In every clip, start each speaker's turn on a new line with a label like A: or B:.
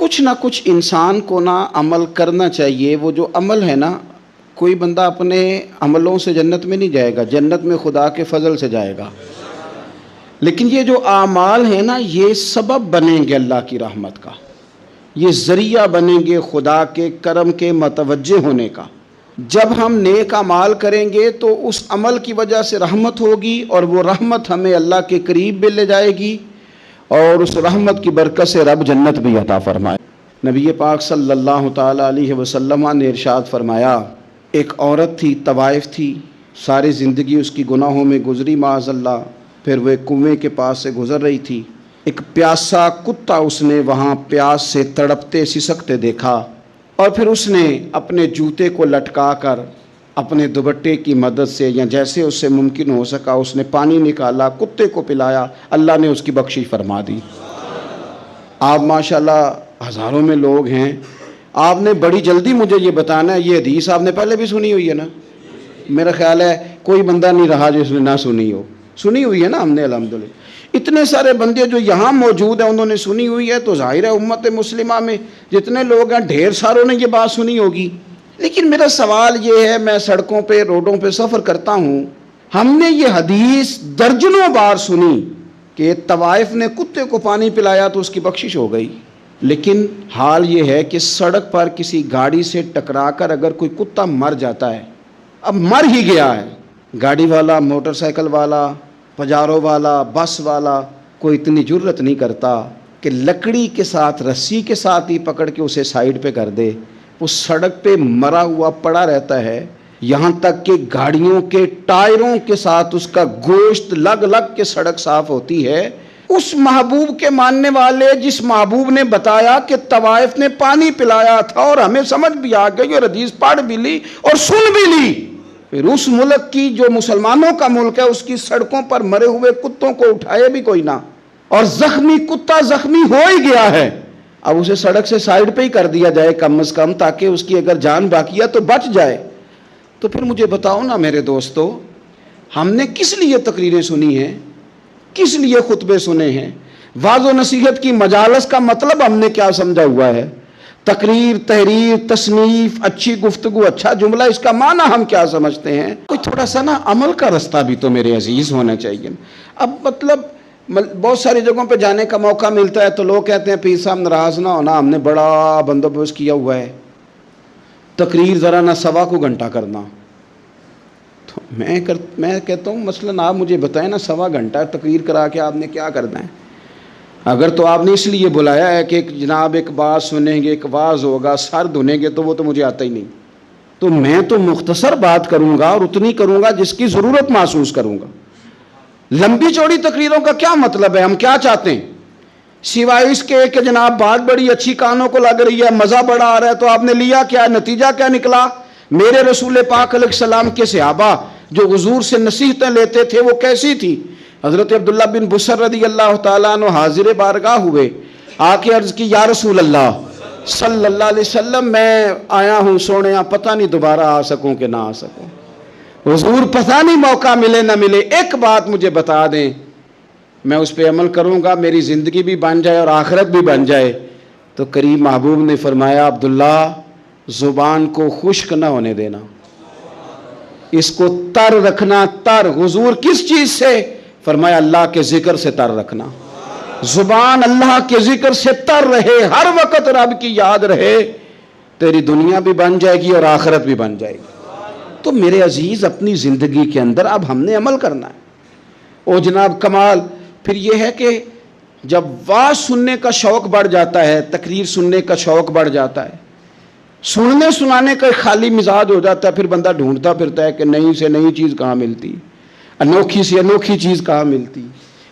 A: کچھ نہ کچھ انسان کو نا عمل کرنا چاہیے. وہ جو عمل ہے نا، کوئی بندہ اپنے عملوں سے جنت میں نہیں جائے گا، جنت میں خدا کے فضل سے جائے گا. لیکن یہ جو اعمال ہیں نا، یہ سبب بنیں گے اللہ کی رحمت کا، یہ ذریعہ بنیں گے خدا کے کرم کے متوجہ ہونے کا. جب ہم نیک اعمال کریں گے تو اس عمل کی وجہ سے رحمت ہوگی، اور وہ رحمت ہمیں اللہ کے قریب بھی لے جائے گی، اور اس رحمت کی برکت سے رب جنت بھی عطا فرمائے. نبی پاک صلی اللہ تعالیٰ علیہ وسلم نے ارشاد فرمایا، ایک عورت تھی، طوائف تھی، ساری زندگی اس کی گناہوں میں گزری معاذ اللہ. پھر وہ ایک کنویں کے پاس سے گزر رہی تھی، ایک پیاسا کتا اس نے وہاں پیاس سے تڑپتے سسکتے دیکھا، اور پھر اس نے اپنے جوتے کو لٹکا کر اپنے دوپٹے کی مدد سے یا جیسے اس سے ممکن ہو سکا اس نے پانی نکالا، کتے کو پلایا، اللہ نے اس کی بخشش فرما دی. آپ ماشاءاللہ ہزاروں میں لوگ ہیں، آپ نے بڑی جلدی مجھے یہ بتانا ہے. یہ حدیث آپ نے پہلے بھی سنی ہوئی ہے نا؟ میرا خیال ہے کوئی بندہ نہیں رہا جس نے نہ سنی ہو. سنی ہوئی ہے نا ہم نے الحمدللہ. اتنے سارے بندے جو یہاں موجود ہیں انہوں نے سنی ہوئی ہے، تو ظاہر ہے امت مسلمہ میں جتنے لوگ ہیں ڈھیر ساروں نے یہ بات سنی ہوگی. لیکن میرا سوال یہ ہے، میں سڑکوں پہ روڈوں پہ سفر کرتا ہوں، ہم نے یہ حدیث درجنوں بار سنی کہ طوائف نے کتے کو پانی پلایا تو اس کی بخشش ہو گئی. لیکن حال یہ ہے کہ سڑک پر کسی گاڑی سے ٹکرا کر اگر کوئی کتا مر جاتا ہے، اب مر ہی گیا ہے، گاڑی والا، موٹر سائیکل والا، پجارو والا، بس والا کوئی اتنی جرت نہیں کرتا کہ لکڑی کے ساتھ، رسی کے ساتھ ہی پکڑ کے اسے سائیڈ پہ کر دے. وہ سڑک پہ مرا ہوا پڑا رہتا ہے، یہاں تک کہ گاڑیوں کے ٹائروں کے ساتھ اس کا گوشت لگ لگ کے سڑک صاف ہوتی ہے. اس محبوب کے ماننے والے جس محبوب نے بتایا کہ طوائف نے پانی پلایا تھا، اور ہمیں سمجھ بھی آ گئی اور حدیث پڑھ بھی لی اور سن بھی لی، پھر اس ملک کی جو مسلمانوں کا ملک ہے اس کی سڑکوں پر مرے ہوئے کتوں کو اٹھائے بھی کوئی نہ، اور زخمی کتا زخمی ہو ہی گیا ہے، اب اسے سڑک سے سائیڈ پہ ہی کر دیا جائے کم از کم، تاکہ اس کی اگر جان باقی ہے تو بچ جائے. تو پھر مجھے بتاؤ نا میرے دوستو، ہم نے کس لیے تقریریں سنی ہیں، کس لیے خطبے سنے ہیں؟ واعظ و نصیحت کی مجالس کا مطلب ہم نے کیا سمجھا ہوا ہے؟ تقریر، تحریر، تصنیف، اچھی گفتگو، اچھا جملہ، اس کا معنی ہم کیا سمجھتے ہیں؟ کوئی تھوڑا سا نا عمل کا رستہ بھی تو میرے عزیز ہونا چاہیے. اب مطلب بہت ساری جگہوں پہ جانے کا موقع ملتا ہے تو لوگ کہتے ہیں پیر صاحب ناراض نہ ہونا، ہم نے بڑا بندوبست کیا ہوا ہے، تقریر ذرا نہ سوا کو گھنٹہ کرنا. تو میں کہتا ہوں مثلاً آپ مجھے بتائیں نا، سوا گھنٹہ تقریر کرا کے آپ نے کیا کرنا ہے؟ اگر تو آپ نے اس لیے بلایا ہے کہ جناب ایک بات سنیں گے، ایک واعظ ہوگا، سر دھنیں گے، تو وہ تو مجھے آتا ہی نہیں. تو میں تو مختصر بات کروں گا اور اتنی کروں گا جس کی ضرورت محسوس کروں گا. لمبی چوڑی تقریروں کا کیا مطلب ہے؟ ہم کیا چاہتے ہیں سوائے اس کے کہ جناب بات بڑی اچھی کانوں کو لگ رہی ہے، مزہ بڑا آ رہا ہے، تو آپ نے لیا کیا؟ نتیجہ کیا نکلا؟ میرے رسول پاک علیہ السلام کے صحابہ جو حضور سے نصیحتیں لیتے تھے وہ کیسی تھی؟ حضرت عبداللہ بن بسر رضی اللہ تعالیٰ عنہ حاضر بارگاہ ہوئے، آ کے عرض کی، یا رسول اللہ صلی اللہ علیہ وسلم، میں آیا ہوں سونے، پتہ نہیں دوبارہ آ سکوں کہ نہ آ سکوں. حضور پتہ نہیں موقع ملے نہ ملے، ایک بات مجھے بتا دیں، میں اس پہ عمل کروں گا، میری زندگی بھی بن جائے اور آخرت بھی بن جائے. تو کریم محبوب نے فرمایا، عبداللہ زبان کو خشک نہ ہونے دینا، اس کو تر رکھنا. تر حضور کس چیز سے؟ فرمایا اللہ کے ذکر سے تر رکھنا. زبان اللہ کے ذکر سے تر رہے، ہر وقت رب کی یاد رہے، تیری دنیا بھی بن جائے گی اور آخرت بھی بن جائے گی. تو میرے عزیز اپنی زندگی کے اندر اب ہم نے عمل کرنا ہے. او جناب کمال پھر یہ ہے کہ جب واعظ سننے کا شوق بڑھ جاتا ہے، تقریر سننے کا شوق بڑھ جاتا ہے، سننے سنانے کا خالی مزاج ہو جاتا ہے، پھر بندہ ڈھونڈتا پھرتا ہے کہ نئی سے نئی چیز کہاں ملتی، انوکھی سے انوکھی چیز کہاں ملتی،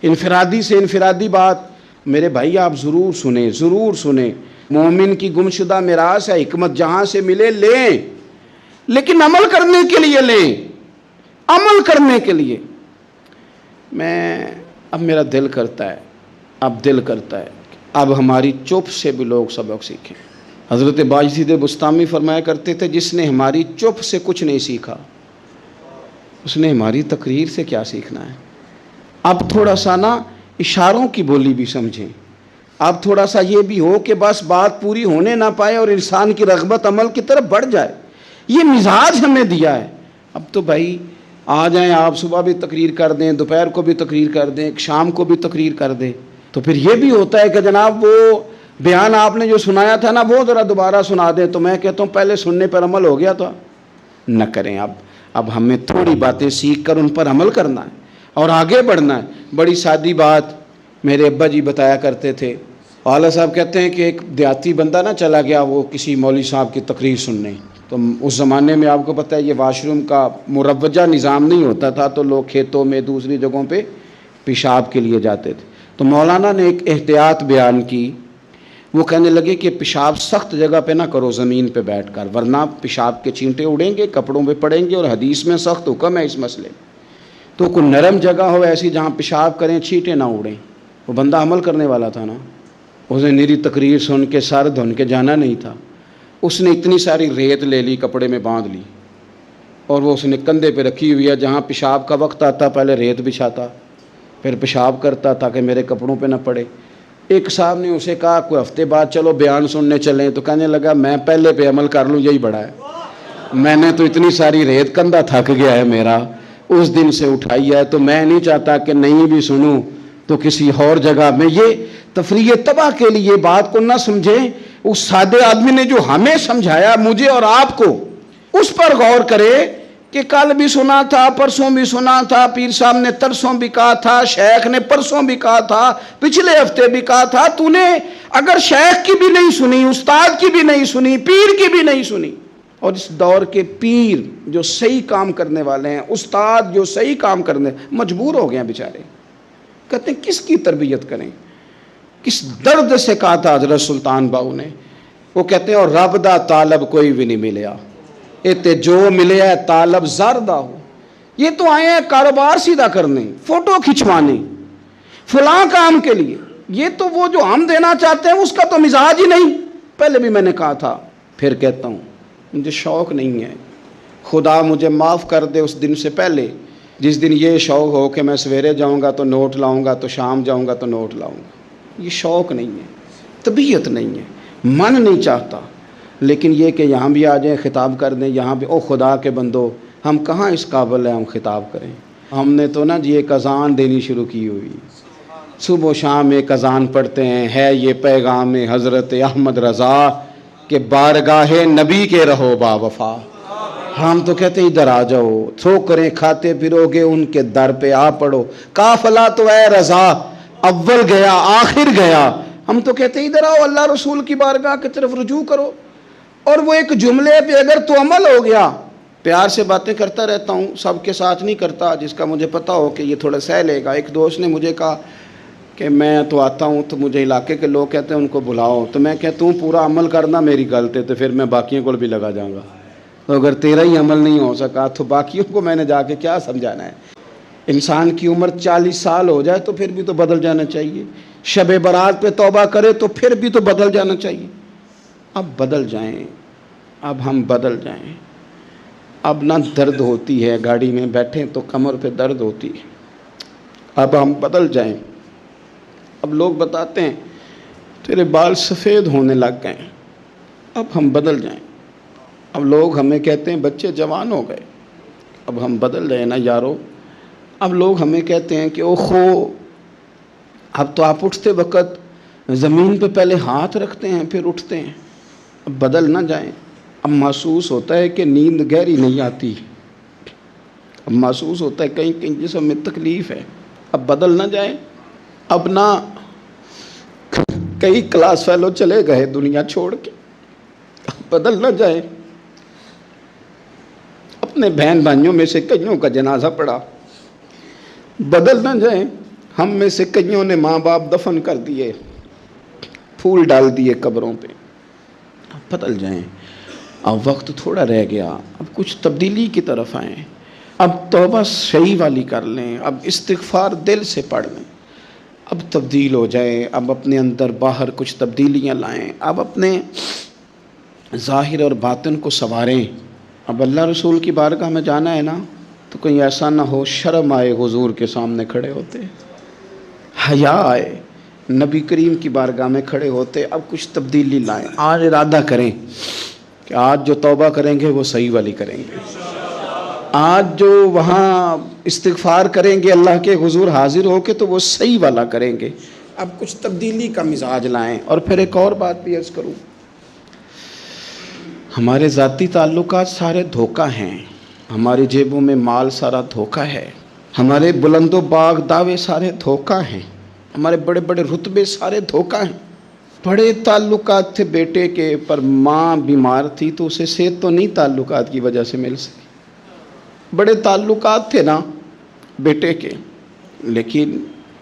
A: انفرادی سے انفرادی بات. میرے بھائی آپ ضرور سنیں، ضرور سنیں. مومن کی گمشدہ میراث ہے، حکمت جہاں سے ملے لیں، لیکن عمل کرنے کے لیے لیں، عمل کرنے کے لیے. اب میرا دل کرتا ہے اب ہماری چپ سے بھی لوگ سبق سیکھیں. حضرت باجید بستامی فرمایا کرتے تھے، جس نے ہماری چپ سے کچھ نہیں سیکھا اس نے ہماری تقریر سے کیا سیکھنا ہے. اب تھوڑا سا نا اشاروں کی بولی بھی سمجھیں. اب تھوڑا سا یہ بھی ہو کہ بس بات پوری ہونے نہ پائے اور انسان کی رغبت عمل کی طرف بڑھ جائے. یہ مزاج ہمیں دیا ہے. اب تو بھائی آ جائیں آپ، صبح بھی تقریر کر دیں، دوپہر کو بھی تقریر کر دیں، شام کو بھی تقریر کر دیں، تو پھر یہ بھی ہوتا ہے کہ جناب وہ بیان آپ نے جو سنایا تھا نا وہ ذرا دوبارہ سنا دیں. تو میں کہتا ہوں پہلے سننے پر عمل ہو گیا تو نہ کریں. اب ہمیں تھوڑی باتیں سیکھ کر ان پر عمل کرنا ہے اور آگے بڑھنا ہے. بڑی سادی بات میرے ابا جی بتایا کرتے تھے. والا صاحب کہتے ہیں کہ ایک دیہاتی بندہ نہ چلا گیا وہ کسی مولوی صاحب کی تقریر سننے. تو اس زمانے میں آپ کو پتہ ہے یہ واش روم کا مروجہ نظام نہیں ہوتا تھا، تو لوگ کھیتوں میں دوسری جگہوں پہ پیشاب کے لیے جاتے تھے. تو مولانا نے ایک احتیاط بیان کی. وہ کہنے لگے کہ پیشاب سخت جگہ پہ نہ کرو زمین پہ بیٹھ کر، ورنہ پیشاب کے چینٹے اڑیں گے، کپڑوں پہ پڑیں گے، اور حدیث میں سخت حکم ہے اس مسئلے. تو کوئی نرم جگہ ہو ایسی جہاں پیشاب کریں چینٹے نہ اڑیں. وہ بندہ عمل کرنے والا تھا نا، اس نے میری تقریر سن کے سر دھن کے جانا نہیں تھا. اس نے اتنی ساری ریت لے لی، کپڑے میں باندھ لی، اور وہ اس نے کندھے پہ رکھی ہوئی ہے. جہاں پیشاب کا وقت آتا پہلے ریت بچھاتا، پھر پیشاب کرتا تاکہ میرے کپڑوں پہ نہ پڑے. ایک صاحب نے اسے کہا کوئی ہفتے بعد چلو بیان سننے چلیں. تو کہنے لگا میں پہلے پہ عمل کر لوں یہی بڑا ہے. میں نے تو اتنی ساری ریت، کندھا تھک گیا ہے میرا، اس دن سے اٹھائی ہے. تو میں نہیں چاہتا کہ نہیں بھی سنوں تو کسی اور جگہ میں. یہ تفریح تباہ کے لیے بات کو نہ سمجھیں. اس سادے آدمی نے جو ہمیں سمجھایا مجھے اور آپ کو، اس پر غور کرے کہ کل بھی سنا تھا، پرسوں بھی سنا تھا، پیر صاحب نے ترسوں بھی کہا تھا، شیخ نے پرسوں بھی کہا تھا، پچھلے ہفتے بھی کہا تھا. تو نے اگر شیخ کی بھی نہیں سنی، استاد کی بھی نہیں سنی، پیر کی بھی نہیں سنی، اور اس دور کے پیر جو صحیح کام کرنے والے ہیں، استاد جو صحیح کام کرنے، مجبور ہو گئے ہیں بیچارے. کہتے ہیں کس کی تربیت کریں. کس درد سے کہا تھا حضرت سلطان باؤ نے. وہ کہتے ہیں اور رب دا طالب کوئی بھی نہیں ملیا، تے جو ملے ہے طالب زردہ ہو. یہ تو آئے ہیں کاروبار سیدھا کرنے، فوٹو کھنچوانے، فلاں کام کے لیے. یہ تو وہ جو ہم دینا چاہتے ہیں اس کا تو مزاج ہی نہیں. پہلے بھی میں نے کہا تھا، پھر کہتا ہوں مجھے شوق نہیں ہے. خدا مجھے معاف کر دے اس دن سے پہلے جس دن یہ شوق ہو کہ میں سویرے جاؤں گا تو نوٹ لاؤں گا، تو شام جاؤں گا تو نوٹ لاؤں گا. یہ شوق نہیں ہے، طبیعت نہیں ہے، من نہیں چاہتا. لیکن یہ کہ یہاں بھی آ جائیں خطاب کر دیں، یہاں بھی او خدا کے بندو ہم کہاں اس قابل ہیں ہم خطاب کریں. ہم نے تو نا جی ایک اذان دینی شروع کی ہوئی، صبح و شام ایک اذان پڑھتے ہیں. ہے یہ پیغام حضرت احمد رضا کہ بارگاہ نبی کے رہو با وفا. ہم تو کہتے ہیں ادھر آ جاؤ، ٹھوکریں کھاتے پھرو گے ان کے در پہ آ پڑو. قافلہ تو اے رضا اول گیا آخر گیا. ہم تو کہتے ہیں ادھر آؤ، اللہ رسول کی بارگاہ کی طرف رجوع کرو. اور وہ ایک جملے پہ اگر تو عمل ہو گیا. پیار سے باتیں کرتا رہتا ہوں، سب کے ساتھ نہیں کرتا، جس کا مجھے پتا ہو کہ یہ تھوڑا سہ لے گا. ایک دوست نے مجھے کہا کہ میں تو آتا ہوں تو مجھے علاقے کے لوگ کہتے ہیں ان کو بلاؤ. تو میں کہتا ہوں پورا عمل کرنا میری غلط ہے، تو پھر میں باقیوں کو بھی لگا جاؤں گا. تو اگر تیرا ہی عمل نہیں ہو سکا تو باقیوں کو میں نے جا کے کیا سمجھانا ہے. انسان کی عمر 40 سال ہو جائے تو پھر بھی تو بدل جانا چاہیے. شب برات پہ توبہ کرے تو پھر بھی تو بدل جانا چاہیے. اب بدل جائیں، اب ہم بدل جائیں. اب نہ درد ہوتی ہے، گاڑی میں بیٹھیں تو کمر پہ درد ہوتی ہے. اب ہم بدل جائیں. اب لوگ بتاتے ہیں تیرے بال سفید ہونے لگ گئے. اب ہم بدل جائیں. اب لوگ ہمیں کہتے ہیں بچے جوان ہو گئے. اب ہم بدل جائیں نا یارو. اب لوگ ہمیں کہتے ہیں کہ اوخو اب تو آپ اٹھتے وقت زمین پہ پہلے ہاتھ رکھتے ہیں پھر اٹھتے ہیں. اب بدل نہ جائیں. اب محسوس ہوتا ہے کہ نیند گہری نہیں آتی. اب محسوس ہوتا ہے کہیں کہیں جسم میں تکلیف ہے. اب بدل نہ جائیں. اب نہ کئی کلاس فیلو چلے گئے دنیا چھوڑ کے. اب بدل نہ جائیں. اپنے بہن بھائیوں میں سے کئیوں کا جنازہ پڑا. بدل نہ جائیں. ہم میں سے کئیوں نے ماں باپ دفن کر دیے، پھول ڈال دیے قبروں پہ. اب بدل جائیں. اب وقت تھوڑا رہ گیا، اب کچھ تبدیلی کی طرف آئیں. اب توبہ صحیح والی کر لیں. اب استغفار دل سے پڑھ لیں. اب تبدیل ہو جائیں. اب اپنے اندر باہر کچھ تبدیلیاں لائیں. اب اپنے ظاہر اور باطن کو سنواریں. اب اللہ رسول کی بارگاہ میں جانا ہے نا تو کہیں ایسا نہ ہو شرم آئے حضور کے سامنے کھڑے ہوتے، حیا آئے نبی کریم کی بارگاہ میں کھڑے ہوتے، اب کچھ تبدیلی لائیں، آج ارادہ کریں کہ آج جو توبہ کریں گے وہ صحیح والی کریں گے، آج جو وہاں استغفار کریں گے اللہ کے حضور حاضر ہو کے تو وہ صحیح والا کریں گے، اب کچھ تبدیلی کا مزاج لائیں۔ اور پھر ایک اور بات بھی عرض کروں، ہمارے ذاتی تعلقات سارے دھوکہ ہیں، ہماری جیبوں میں مال سارا دھوکہ ہے، ہمارے بلند و باغ دعوے سارے دھوکہ ہیں، ہمارے بڑے بڑے رتبے سارے دھوکہ ہیں۔ بڑے تعلقات تھے بیٹے کے، پر ماں بیمار تھی تو اسے صحت تو نہیں تعلقات کی وجہ سے مل سکی۔ بڑے تعلقات تھے نا بیٹے کے، لیکن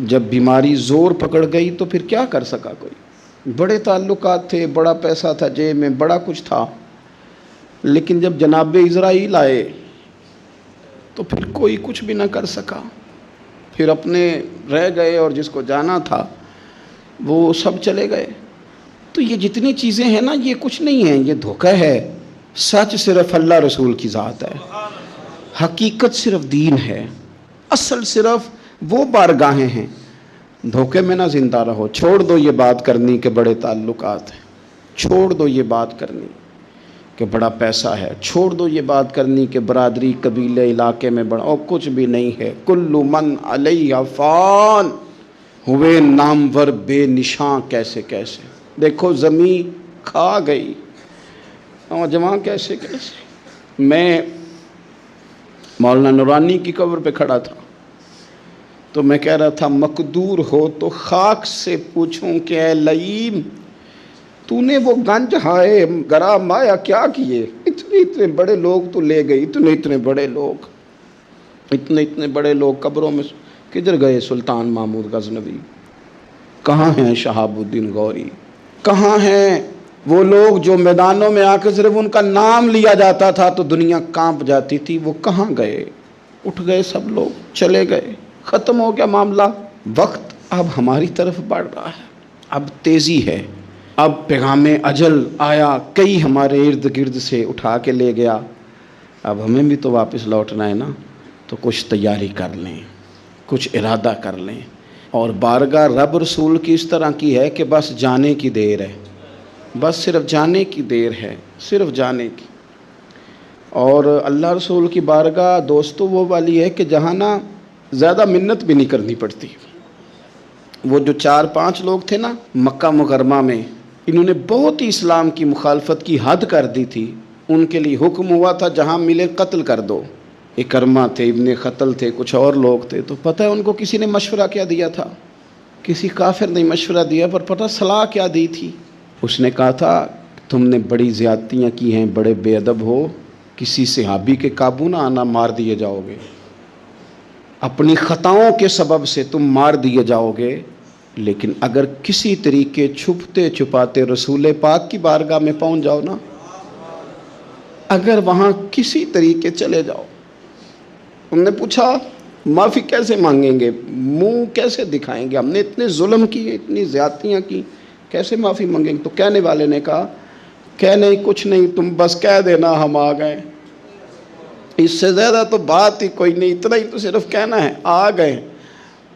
A: جب بیماری زور پکڑ گئی تو پھر کیا کر سکا کوئی۔ بڑے تعلقات تھے، بڑا پیسہ تھا جیب میں، بڑا کچھ تھا، لیکن جب جناب اسرائیل آئے تو پھر کوئی کچھ بھی نہ کر سکا، پھر اپنے رہ گئے، اور جس کو جانا تھا وہ سب چلے گئے۔ تو یہ جتنی چیزیں ہیں نا، یہ کچھ نہیں ہیں، یہ دھوکہ ہے۔ سچ صرف اللہ رسول کی ذات ہے، حقیقت صرف دین ہے، اصل صرف وہ بارگاہیں ہیں۔ دھوکے میں نہ زندہ رہو، چھوڑ دو یہ بات کرنی کہ بڑے تعلقات ہیں، چھوڑ دو یہ بات کرنی کہ بڑا پیسہ ہے، چھوڑ دو یہ بات کرنی کہ برادری قبیلے علاقے میں بڑا، اور کچھ بھی نہیں ہے۔ کل من علیہ فان، ہوئے نامور بے نشاں کیسے کیسے، دیکھو زمین کھا گئی، نوجوان کیسے کیسے۔ میں مولانا نورانی کی قبر پہ کھڑا تھا تو میں کہہ رہا تھا، مقدور ہو تو خاک سے پوچھوں کہ اے لئیم تو نے وہ گنج ہائے گرا مایا کیا کیے، اتنے بڑے لوگ تو لے گئی، اتنے بڑے لوگ، اتنے بڑے لوگ قبروں میں کدھر گئے؟ سلطان محمود غزنوی کہاں ہیں؟ شہاب الدین غوری کہاں ہیں؟ وہ لوگ جو میدانوں میں آ کے صرف ان کا نام لیا جاتا تھا تو دنیا کانپ جاتی تھی، وہ کہاں گئے؟ اٹھ گئے سب لوگ، چلے گئے، ختم ہو گیا معاملہ۔ وقت اب ہماری طرف بڑھ رہا ہے، اب تیزی ہے، اب پیغام اجل آیا، کئی ہمارے ارد گرد سے اٹھا کے لے گیا، اب ہمیں بھی تو واپس لوٹنا ہے نا، تو کچھ تیاری کر لیں، کچھ ارادہ کر لیں۔ اور بارگاہ رب رسول کی اس طرح کی ہے کہ بس جانے کی دیر ہے، بس صرف جانے کی دیر ہے، صرف جانے کی۔ اور اللہ رسول کی بارگاہ دوستو وہ والی ہے کہ جہاں نا زیادہ منت بھی نہیں کرنی پڑتی۔ وہ جو 4-5 لوگ تھے نا مکہ مکرمہ میں، انہوں نے بہت ہی اسلام کی مخالفت کی حد کر دی تھی، ان کے لیے حکم ہوا تھا جہاں ملے قتل کر دو۔ اکرمہ تھے، ابن قتل تھے، کچھ اور لوگ تھے، تو پتہ ہے ان کو کسی نے مشورہ کیا دیا تھا؟ کسی کافر نے مشورہ دیا، پر پتہ صلاح کیا دی تھی؟ اس نے کہا تھا تم نے بڑی زیادتیاں کی ہیں، بڑے بے ادب ہو، کسی صحابی کے قابو نہ آنا، مار دیے جاؤ گے، اپنی خطاؤں کے سبب سے تم مار دیے جاؤ گے، لیکن اگر کسی طریقے چھپتے چھپاتے رسول پاک کی بارگاہ میں پہنچ جاؤ نا، اگر وہاں کسی طریقے چلے جاؤ۔ انہوں نے پوچھا معافی کیسے مانگیں گے، منہ کیسے دکھائیں گے، ہم نے اتنے ظلم کیے، اتنی زیادتیاں کی، کیسے معافی مانگیں گے؟ تو کہنے والے نے کہا کہ نہیں کچھ نہیں، تم بس کہہ دینا ہم آ گئے، اس سے زیادہ تو بات ہی کوئی نہیں، اتنا ہی تو صرف کہنا ہے، آ گئے،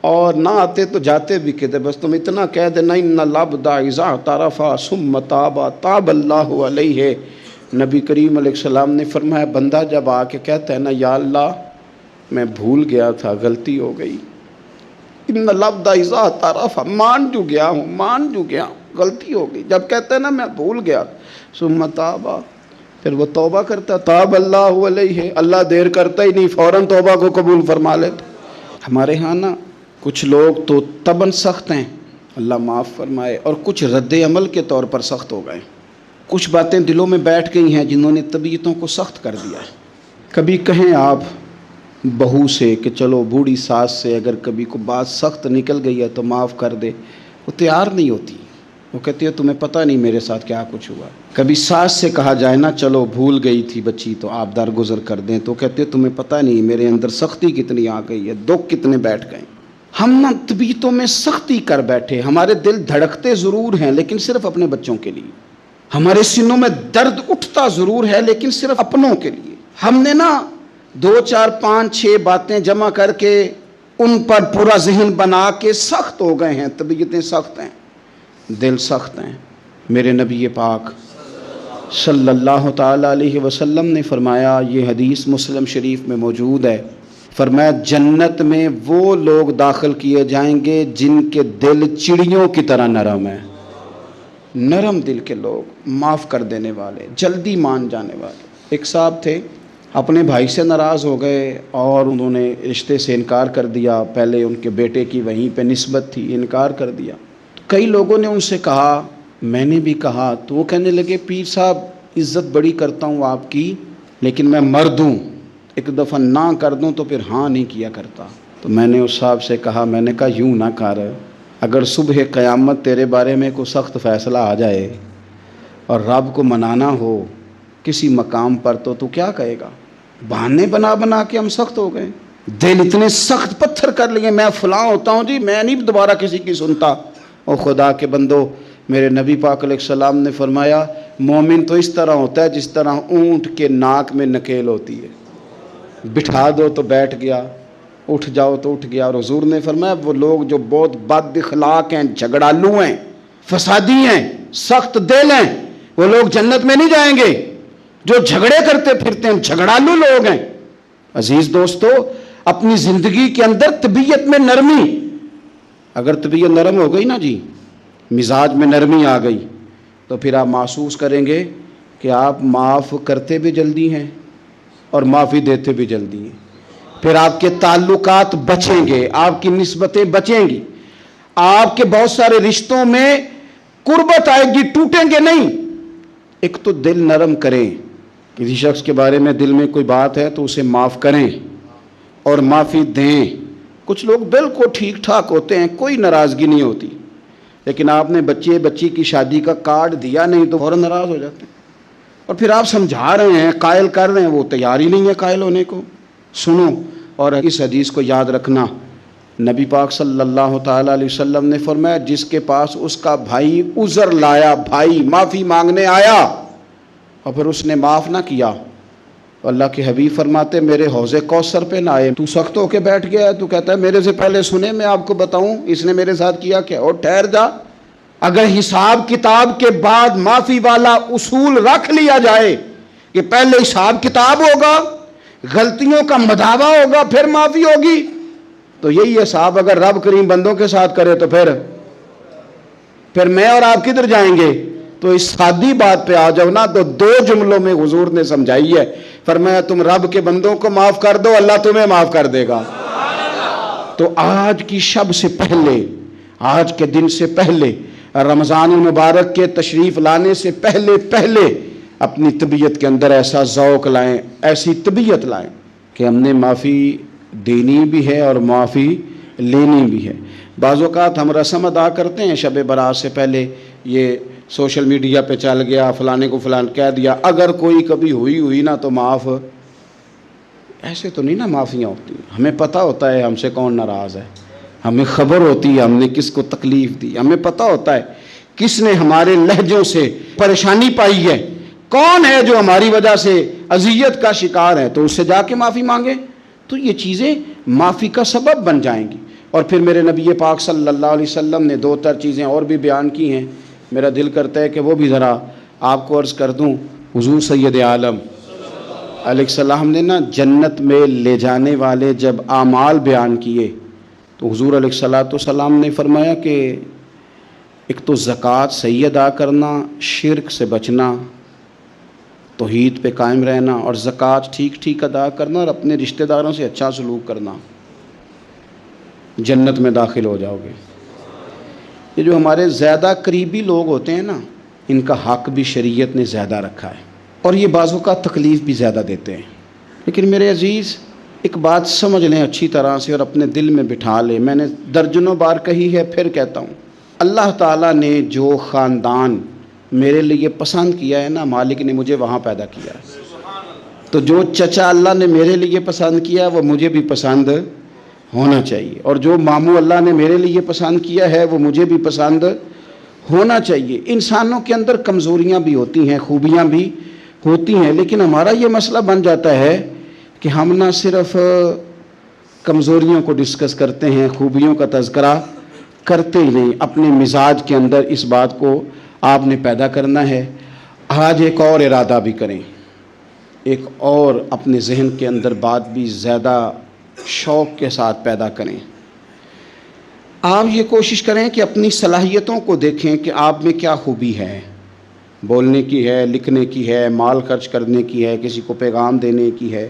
A: اور نہ آتے تو جاتے بھی کہتے، بس تم اتنا کہہ دینا ان العبد اذا اعترف ثم تاب تاب اللہ علیہ۔ نبی کریم علیہ السلام نے فرمایا بندہ جب آ کے کہتا ہے نا یا اللہ میں بھول گیا تھا، غلطی ہو گئی، ان العبد اذا اعترف، مان جو گیا ہوں، غلطی ہو گئی، جب کہتا ہے نا میں بھول گیا، ثم تاب، پھر وہ توبہ کرتا، تاب اللہ علیہ، اللہ دیر کرتا ہی نہیں، فوراً توبہ کو قبول فرما لیتا۔ ہمارے ہاں نا کچھ لوگ تو طبعاً سخت ہیں، اللہ معاف فرمائے، اور کچھ رد عمل کے طور پر سخت ہو گئے، کچھ باتیں دلوں میں بیٹھ گئی ہیں جنہوں نے طبیعتوں کو سخت کر دیا ہے۔ کبھی کہیں آپ بہو سے کہ چلو بوڑھی ساس سے اگر کبھی کو بات سخت نکل گئی ہے تو معاف کر دے، وہ تیار نہیں ہوتی، وہ کہتی ہے تمہیں پتہ نہیں میرے ساتھ کیا کچھ ہوا۔ کبھی ساس سے کہا جائے نا چلو بھول گئی تھی بچی تو آپ درگزر کر دیں، تو کہتے تمہیں پتہ نہیں میرے اندر سختی کتنی آ گئی ہے، دکھ کتنے بیٹھ گئے۔ ہم نا طبیعتوں میں سختی کر بیٹھے، ہمارے دل دھڑکتے ضرور ہیں لیکن صرف اپنے بچوں کے لیے، ہمارے سینوں میں درد اٹھتا ضرور ہے لیکن صرف اپنوں کے لیے۔ ہم نے نا 2 4 5 6 باتیں جمع کر کے ان پر پورا ذہن بنا کے سخت ہو گئے ہیں، طبیعتیں سخت ہیں، دل سخت ہیں۔ میرے نبی پاک صلی اللہ تعالی علیہ وسلم نے فرمایا، یہ حدیث مسلم شریف میں موجود ہے، فرمایا جنت میں وہ لوگ داخل کیے جائیں گے جن کے دل چڑیوں کی طرح نرم ہیں، نرم دل کے لوگ، معاف کر دینے والے، جلدی مان جانے والے۔ ایک صاحب تھے، اپنے بھائی سے ناراض ہو گئے اور انہوں نے رشتے سے انکار کر دیا، پہلے ان کے بیٹے کی وہیں پہ نسبت تھی، انکار کر دیا۔ کئی لوگوں نے ان سے کہا، میں نے بھی کہا، تو وہ کہنے لگے پیر صاحب عزت بڑی کرتا ہوں آپ کی، لیکن میں مرد ہوں، ایک دفعہ نہ کر دوں تو پھر ہاں نہیں کیا کرتا۔ تو میں نے اس صاحب سے کہا، میں نے کہا یوں نہ کر، اگر صبح قیامت تیرے بارے میں کوئی سخت فیصلہ آ جائے اور رب کو منانا ہو کسی مقام پر تو کیا کہے گا؟ بہانے بنا بنا کے ہم سخت ہو گئے، دل اتنے سخت پتھر کر لیے، میں فلاں ہوتا ہوں جی، میں نہیں دوبارہ کسی کی سنتا۔ اور خدا کے بندو، میرے نبی پاک علیہ السلام نے فرمایا، مومن تو اس طرح ہوتا ہے جس طرح اونٹ کے ناک میں نکیل ہوتی ہے، بٹھا دو تو بیٹھ گیا، اٹھ جاؤ تو اٹھ گیا۔ اور حضور نے فرمایا وہ لوگ جو بہت بد اخلاق ہیں، جھگڑالو ہیں، فسادی ہیں، سخت دل ہیں، وہ لوگ جنت میں نہیں جائیں گے۔ جو جھگڑے کرتے پھرتے ہیں، جھگڑالو لوگ ہیں۔ عزیز دوستو، اپنی زندگی کے اندر طبیعت میں نرمی، اگر طبیعت نرم ہو گئی نا جی، مزاج میں نرمی آ گئی، تو پھر آپ محسوس کریں گے کہ آپ معاف کرتے بھی جلدی ہیں اور معافی دیتے بھی جلدی ہیں۔ پھر آپ کے تعلقات بچیں گے، آپ کی نسبتیں بچیں گی، آپ کے بہت سارے رشتوں میں قربت آئے گی، ٹوٹیں گے نہیں۔ ایک تو دل نرم کریں، کسی شخص کے بارے میں دل میں کوئی بات ہے تو اسے معاف کریں اور معافی دیں۔ کچھ لوگ بالکل ٹھیک ٹھاک ہوتے ہیں، کوئی ناراضگی نہیں ہوتی، لیکن آپ نے بچی کی شادی کا کارڈ دیا نہیں تو فوراً ناراض ہو جاتے ہیں، اور پھر آپ سمجھا رہے ہیں، قائل کر رہے ہیں، وہ تیار ہی نہیں ہے قائل ہونے کو۔ سنو، اور اس حدیث کو یاد رکھنا، نبی پاک صلی اللہ تعالیٰ علیہ وسلم نے فرمایا، جس کے پاس اس کا بھائی عذر لایا، بھائی معافی مانگنے آیا اور پھر اس نے معاف نہ کیا، اللہ کے حبیب فرماتے میرے حوض کوثر پہ نہ آئے۔ تو سخت ہو کے بیٹھ گیا ہے، تو کہتا ہے میرے سے پہلے سنے، میں آپ کو بتاؤں اس نے میرے ساتھ کیا کیا، اور ٹھہر جا۔ اگر حساب کتاب کے بعد معافی والا اصول رکھ لیا جائے کہ پہلے حساب کتاب ہوگا، غلطیوں کا مداوع ہوگا، پھر معافی ہوگی، تو یہی حساب اگر رب کریم بندوں کے ساتھ کرے تو پھر میں اور آپ کدھر جائیں گے؟ تو اس سادی بات پہ آ جاؤ نا، تو دو جملوں میں حضور نے سمجھائی ہے، فرمایا تم رب کے بندوں کو معاف کر دو، اللہ تمہیں معاف کر دے گا۔ تو آج کی شب سے پہلے، آج کے دن سے پہلے، رمضان المبارک کے تشریف لانے سے پہلے اپنی طبیعت کے اندر ایسا ذوق لائیں، ایسی طبیعت لائیں کہ ہم نے معافی دینی بھی ہے اور معافی لینی بھی ہے۔ بعض اوقات ہم رسم ادا کرتے ہیں شب برات سے پہلے، یہ سوشل میڈیا پہ چل گیا، فلانے کو فلان کہہ دیا، اگر کوئی کبھی ہوئی نا تو معاف، ایسے تو نہیں نا معافیاں ہوتی۔ ہمیں پتہ ہوتا ہے ہم سے کون ناراض ہے، ہمیں خبر ہوتی ہے ہم نے کس کو تکلیف دی، ہمیں پتہ ہوتا ہے کس نے ہمارے لہجوں سے پریشانی پائی ہے، کون ہے جو ہماری وجہ سے اذیت کا شکار ہے، تو اس سے جا کے معافی مانگے، تو یہ چیزیں معافی کا سبب بن جائیں گی۔ اور پھر میرے نبی پاک صلی اللہ علیہ وسلم نے دو چار چیزیں اور بھی بیان کی ہیں، میرا دل کرتا ہے کہ وہ بھی ذرا آپ کو عرض کر دوں۔ حضور سید عالم علیہ السلام نے نا جنت میں لے جانے والے جب اعمال بیان کیے تو حضور علیہ السلام نے فرمایا کہ ایک تو زکوٰۃ صحیح ادا کرنا، شرک سے بچنا، توحید پہ قائم رہنا، اور زکوٰۃ ٹھیک ادا کرنا، اور اپنے رشتہ داروں سے اچھا سلوک کرنا، جنت میں داخل ہو جاؤ گے۔ یہ جو ہمارے زیادہ قریبی لوگ ہوتے ہیں نا، ان کا حق بھی شریعت نے زیادہ رکھا ہے، اور یہ بعضوں کا تکلیف بھی زیادہ دیتے ہیں۔ لیکن میرے عزیز، ایک بات سمجھ لیں اچھی طرح سے اور اپنے دل میں بٹھا لیں، میں نے درجنوں بار کہی ہے، پھر کہتا ہوں، اللہ تعالیٰ نے جو خاندان میرے لیے پسند کیا ہے نا، مالک نے مجھے وہاں پیدا کیا ہے، تو جو چچا اللہ نے میرے لیے پسند کیا ہے وہ مجھے بھی پسند ہونا چاہیے، اور جو ماموں اللہ نے میرے لیے پسند کیا ہے وہ مجھے بھی پسند ہونا چاہیے۔ انسانوں کے اندر کمزوریاں بھی ہوتی ہیں، خوبیاں بھی ہوتی ہیں، لیکن ہمارا یہ مسئلہ بن جاتا ہے کہ ہم نہ صرف کمزوریوں کو ڈسکس کرتے ہیں، خوبیوں کا تذکرہ کرتے ہی نہیں۔ اپنے مزاج کے اندر اس بات کو آپ نے پیدا کرنا ہے۔ آج ایک اور ارادہ بھی کریں، ایک اور اپنے ذہن کے اندر بات بھی زیادہ شوق کے ساتھ پیدا کریں۔ آپ یہ کوشش کریں کہ اپنی صلاحیتوں کو دیکھیں کہ آپ میں کیا خوبی ہے، بولنے کی ہے، لکھنے کی ہے، مال خرچ کرنے کی ہے، کسی کو پیغام دینے کی ہے۔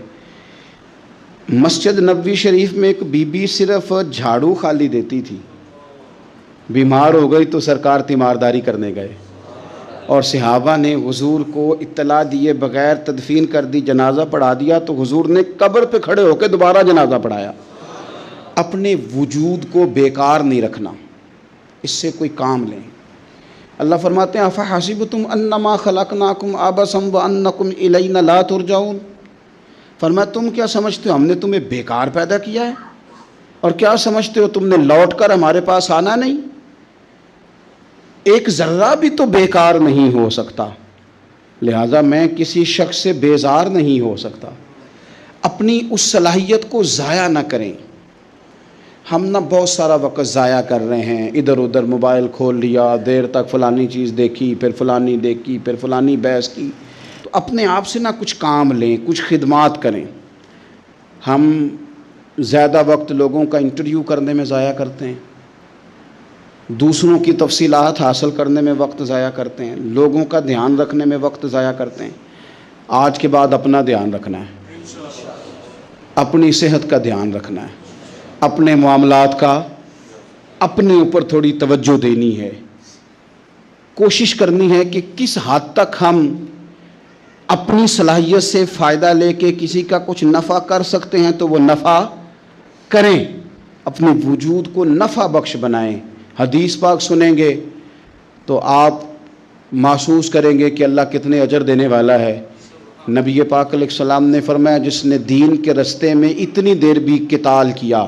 A: مسجد نبوی شریف میں ایک بی بی صرف جھاڑو خالی دیتی تھی، بیمار ہو گئی تو سرکار تیمارداری کرنے گئے، اور صحابہ نے حضور کو اطلاع دیے بغیر تدفین کر دی، جنازہ پڑھا دیا، تو حضور نے قبر پہ کھڑے ہو کے دوبارہ جنازہ پڑھایا۔ اپنے وجود کو بیکار نہیں رکھنا، اس سے کوئی کام لیں۔ اللہ فرماتے ہیں افحسبتم انما خلقناکم عبثا وانکم الینا لا ترجعون، فرمایا تم کیا سمجھتے ہو ہم نے تمہیں بیکار پیدا کیا ہے، اور کیا سمجھتے ہو تم نے لوٹ کر ہمارے پاس آنا نہیں؟ ایک ذرہ بھی تو بیکار نہیں ہو سکتا، لہذا میں کسی شخص سے بیزار نہیں ہو سکتا۔ اپنی اس صلاحیت کو ضائع نہ کریں۔ ہم نہ بہت سارا وقت ضائع کر رہے ہیں، ادھر ادھر موبائل کھول لیا، دیر تک فلانی چیز دیکھی، پھر فلانی دیکھی، پھر فلانی بحث کی۔ تو اپنے آپ سے نہ کچھ کام لیں، کچھ خدمات کریں۔ ہم زیادہ وقت لوگوں کا انٹرویو کرنے میں ضائع کرتے ہیں، دوسروں کی تفصیلات حاصل کرنے میں وقت ضائع کرتے ہیں، لوگوں کا دھیان رکھنے میں وقت ضائع کرتے ہیں۔ آج کے بعد اپنا دھیان رکھنا ہے، اپنی صحت کا دھیان رکھنا ہے، اپنے معاملات کا اپنے اوپر تھوڑی توجہ دینی ہے، کوشش کرنی ہے کہ کس حد تک ہم اپنی صلاحیت سے فائدہ لے کے کسی کا کچھ نفع کر سکتے ہیں تو وہ نفع کریں، اپنے وجود کو نفع بخش بنائیں۔ حدیث پاک سنیں گے تو آپ محسوس کریں گے کہ اللہ کتنے اجر دینے والا ہے۔ نبی پاک علیہ السلام نے فرمایا جس نے دین کے رستے میں اتنی دیر بھی قتال کیا،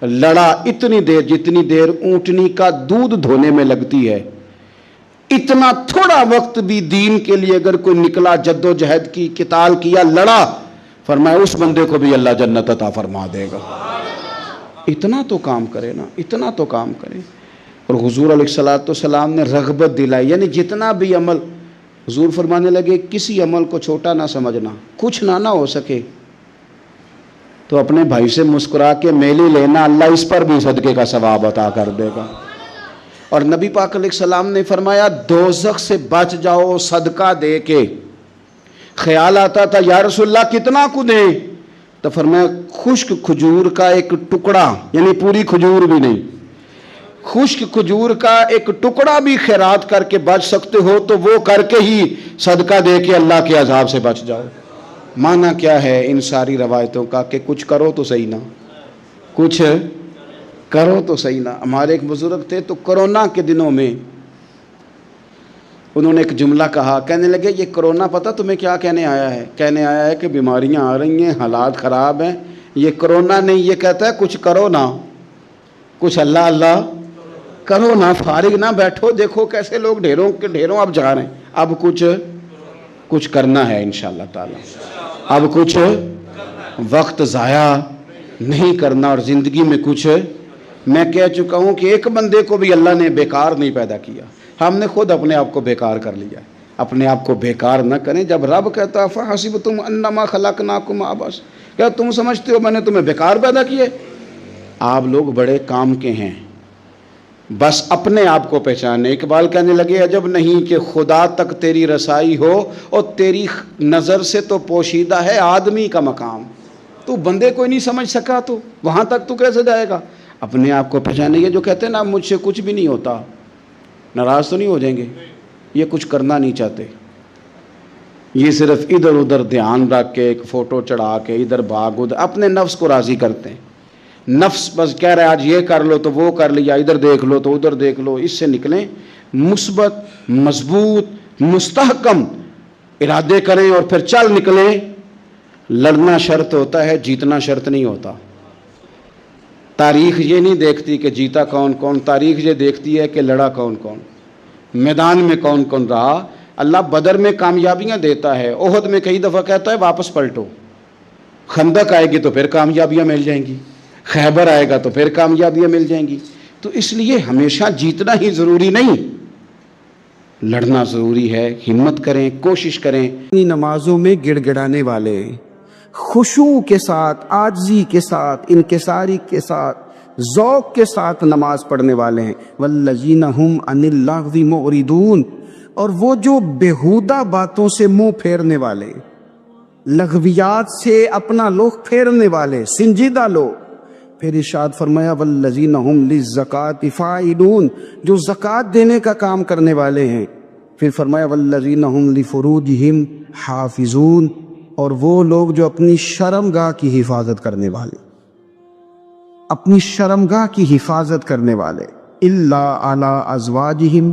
A: لڑا، اتنی دیر جتنی دیر اونٹنی کا دودھ دھونے میں لگتی ہے، اتنا تھوڑا وقت بھی دین کے لیے اگر کوئی نکلا، جد و جہد کی، قتال کیا، لڑا، فرمایا اس بندے کو بھی اللہ جنت عطا فرما دے گا۔ اتنا تو کام کرے نا، اتنا تو کام کرے۔ اور حضور علیہ السلام نے رغبت دلائی، یعنی جتنا بھی عمل، حضور فرمانے لگے کسی عمل کو چھوٹا نہ سمجھنا، کچھ نہ ہو سکے تو اپنے بھائی سے مسکرا کے میلی لینا، اللہ اس پر بھی صدقے کا ثواب عطا کر دے گا۔ اور نبی پاک علیہ السلام نے فرمایا دوزخ سے بچ جاؤ صدقہ دے کے۔ خیال آتا تھا یا رسول اللہ کتنا کو دیں؟ تو فرمایا خشک کھجور کا ایک ٹکڑا، یعنی پوری کھجور بھی نہیں، خشک کھجور کا ایک ٹکڑا بھی خیرات کر کے بچ سکتے ہو تو وہ کر کے ہی صدقہ دے کے اللہ کے عذاب سے بچ جاؤ۔ معنی کیا ہے ان ساری روایتوں کا کہ کچھ کرو تو صحیح نا، کچھ کرو تو صحیح نا۔ ہمارے ایک بزرگ تھے تو کرونا کے دنوں میں انہوں نے ایک جملہ کہا، کہنے لگے یہ کرونا پتہ تمہیں کیا کہنے آیا ہے؟ کہنے آیا ہے کہ بیماریاں آ رہی ہیں، حالات خراب ہیں، یہ کرونا نہیں، یہ کہتا ہے کچھ کرو نا، کچھ اللہ اللہ کرو نا، فارغ نہ بیٹھو، دیکھو کیسے لوگ ڈھیروں کے ڈھیروں اب جا رہے ہیں، اب کچھ کرنا ہے انشاءاللہ تعالی، اب کچھ وقت ضائع نہیں کرنا، اور زندگی میں کچھ، میں کہہ چکا ہوں کہ ایک بندے کو بھی اللہ نے بیکار نہیں پیدا کیا، ہم نے خود اپنے آپ کو بیکار کر لیا۔ اپنے آپ کو بیکار نہ کریں۔ جب رب کہتا فحسبتم انما خلقناکم عبثا، کیا تم سمجھتے ہو میں نے تمہیں بیکار پیدا کیے؟ آپ لوگ بڑے کام کے ہیں، بس اپنے آپ کو پہچانے۔ اقبال کہنے لگے عجب نہیں کہ خدا تک تیری رسائی ہو، اور تیری نظر سے تو پوشیدہ ہے آدمی کا مقام، تو بندے کو ہی نہیں سمجھ سکا تو وہاں تک تو کیسے جائے گا؟ اپنے آپ کو پہچانے۔ یہ جو کہتے ہیں نا مجھ سے کچھ بھی نہیں ہوتا، ناراض تو نہیں ہو جائیں گے؟ یہ کچھ کرنا نہیں چاہتے، یہ صرف ادھر ادھر دھیان رکھ کے ایک فوٹو چڑھا کے ادھر بھاگ ادھر اپنے نفس کو راضی کرتے ہیں۔ نفس بس کہہ رہا ہے آج یہ کر لو تو وہ کر لیا، ادھر دیکھ لو تو ادھر دیکھ لو۔ اس سے نکلیں، مثبت، مضبوط، مستحکم ارادے کریں اور پھر چل نکلیں۔ لڑنا شرط ہوتا ہے، جیتنا شرط نہیں ہوتا۔ تاریخ یہ نہیں دیکھتی کہ جیتا کون کون، تاریخ یہ دیکھتی ہے کہ لڑا کون کون، میدان میں کون کون رہا۔ اللہ بدر میں کامیابیاں دیتا ہے، احد میں کئی دفعہ کہتا ہے واپس پلٹو، خندق آئے گی تو پھر کامیابیاں مل جائیں گی۔ خیبر آئے گا تو پھر کامیابیاں مل جائیں گی. تو اس لیے ہمیشہ جیتنا ہی ضروری نہیں، لڑنا ضروری ہے. ہمت کریں، کوشش کریں.
B: اپنی نمازوں میں گڑ گڑانے والے، خشوع کے ساتھ، عاجزی کے ساتھ، انکساری کے ساتھ، ذوق کے ساتھ نماز پڑھنے والے ہیں. والذین هم عن اللغو معرضون، اور وہ جو بیہودہ باتوں سے منہ پھیرنے والے، لغویات سے اپنا رخ پھیرنے والے، سنجیدہ لوگ. پھر ارشاد فرمایا والذین هم للزکاۃ فاعلون، جو زکوٰۃ دینے کا کام کرنے والے ہیں. پھر فرمایا والذین هم لفروجہم حافظون، اور وہ لوگ جو اپنی شرمگاہ کی حفاظت کرنے والے، اپنی شرمگاہ کی حفاظت کرنے والے. الا علی ازواجہم،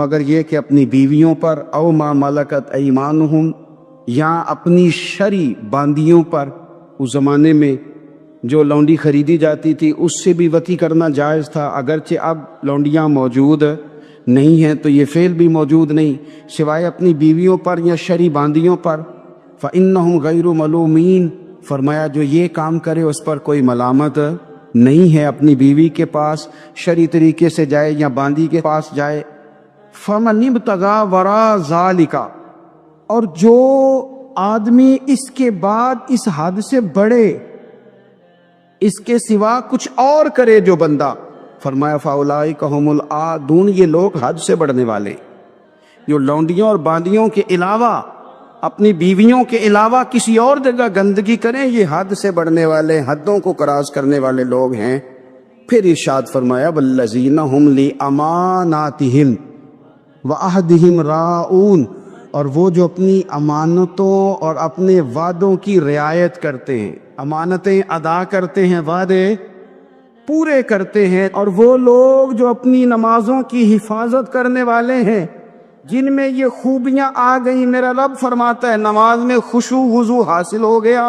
B: مگر یہ کہ اپنی بیویوں پر، او ما ملکت ایمانہم، یا اپنی شرعی باندیوں پر. اس زمانے میں جو لونڈی خریدی جاتی تھی اس سے بھی وطی کرنا جائز تھا، اگرچہ اب لونڈیاں موجود نہیں ہیں تو یہ فعل بھی موجود نہیں، سوائے اپنی بیویوں پر یا شرعی باندیوں پر. فإنہم غیر ملومین، فرمایا جو یہ کام کرے اس پر کوئی ملامت نہیں ہے. اپنی بیوی کے پاس شرعی طریقے سے جائے یا باندی کے پاس جائے. فمن ابتغى وراء ذلك، اور جو آدمی اس کے بعد اس حد سے بڑھے، اس کے سوا کچھ اور کرے جو بندہ، فرمایا فاولئک هم العادون، یہ لوگ حد سے بڑھنے والے. جو لونڈیوں اور باندیوں کے علاوہ، اپنی بیویوں کے علاوہ کسی اور جگہ گندگی کریں، یہ حد سے بڑھنے والے، حدوں کو کراس کرنے والے لوگ ہیں. پھر ارشاد فرمایا والذین هم لاماناتہم وعہدہم راعون، اور وہ جو اپنی امانتوں اور اپنے وعدوں کی رعایت کرتے ہیں، امانتیں ادا کرتے ہیں، وعدے پورے کرتے ہیں. اور وہ لوگ جو اپنی نمازوں کی حفاظت کرنے والے ہیں، جن میں یہ خوبیاں آ گئیں. میرا رب فرماتا ہے نماز میں خشوع وضو حاصل ہو گیا،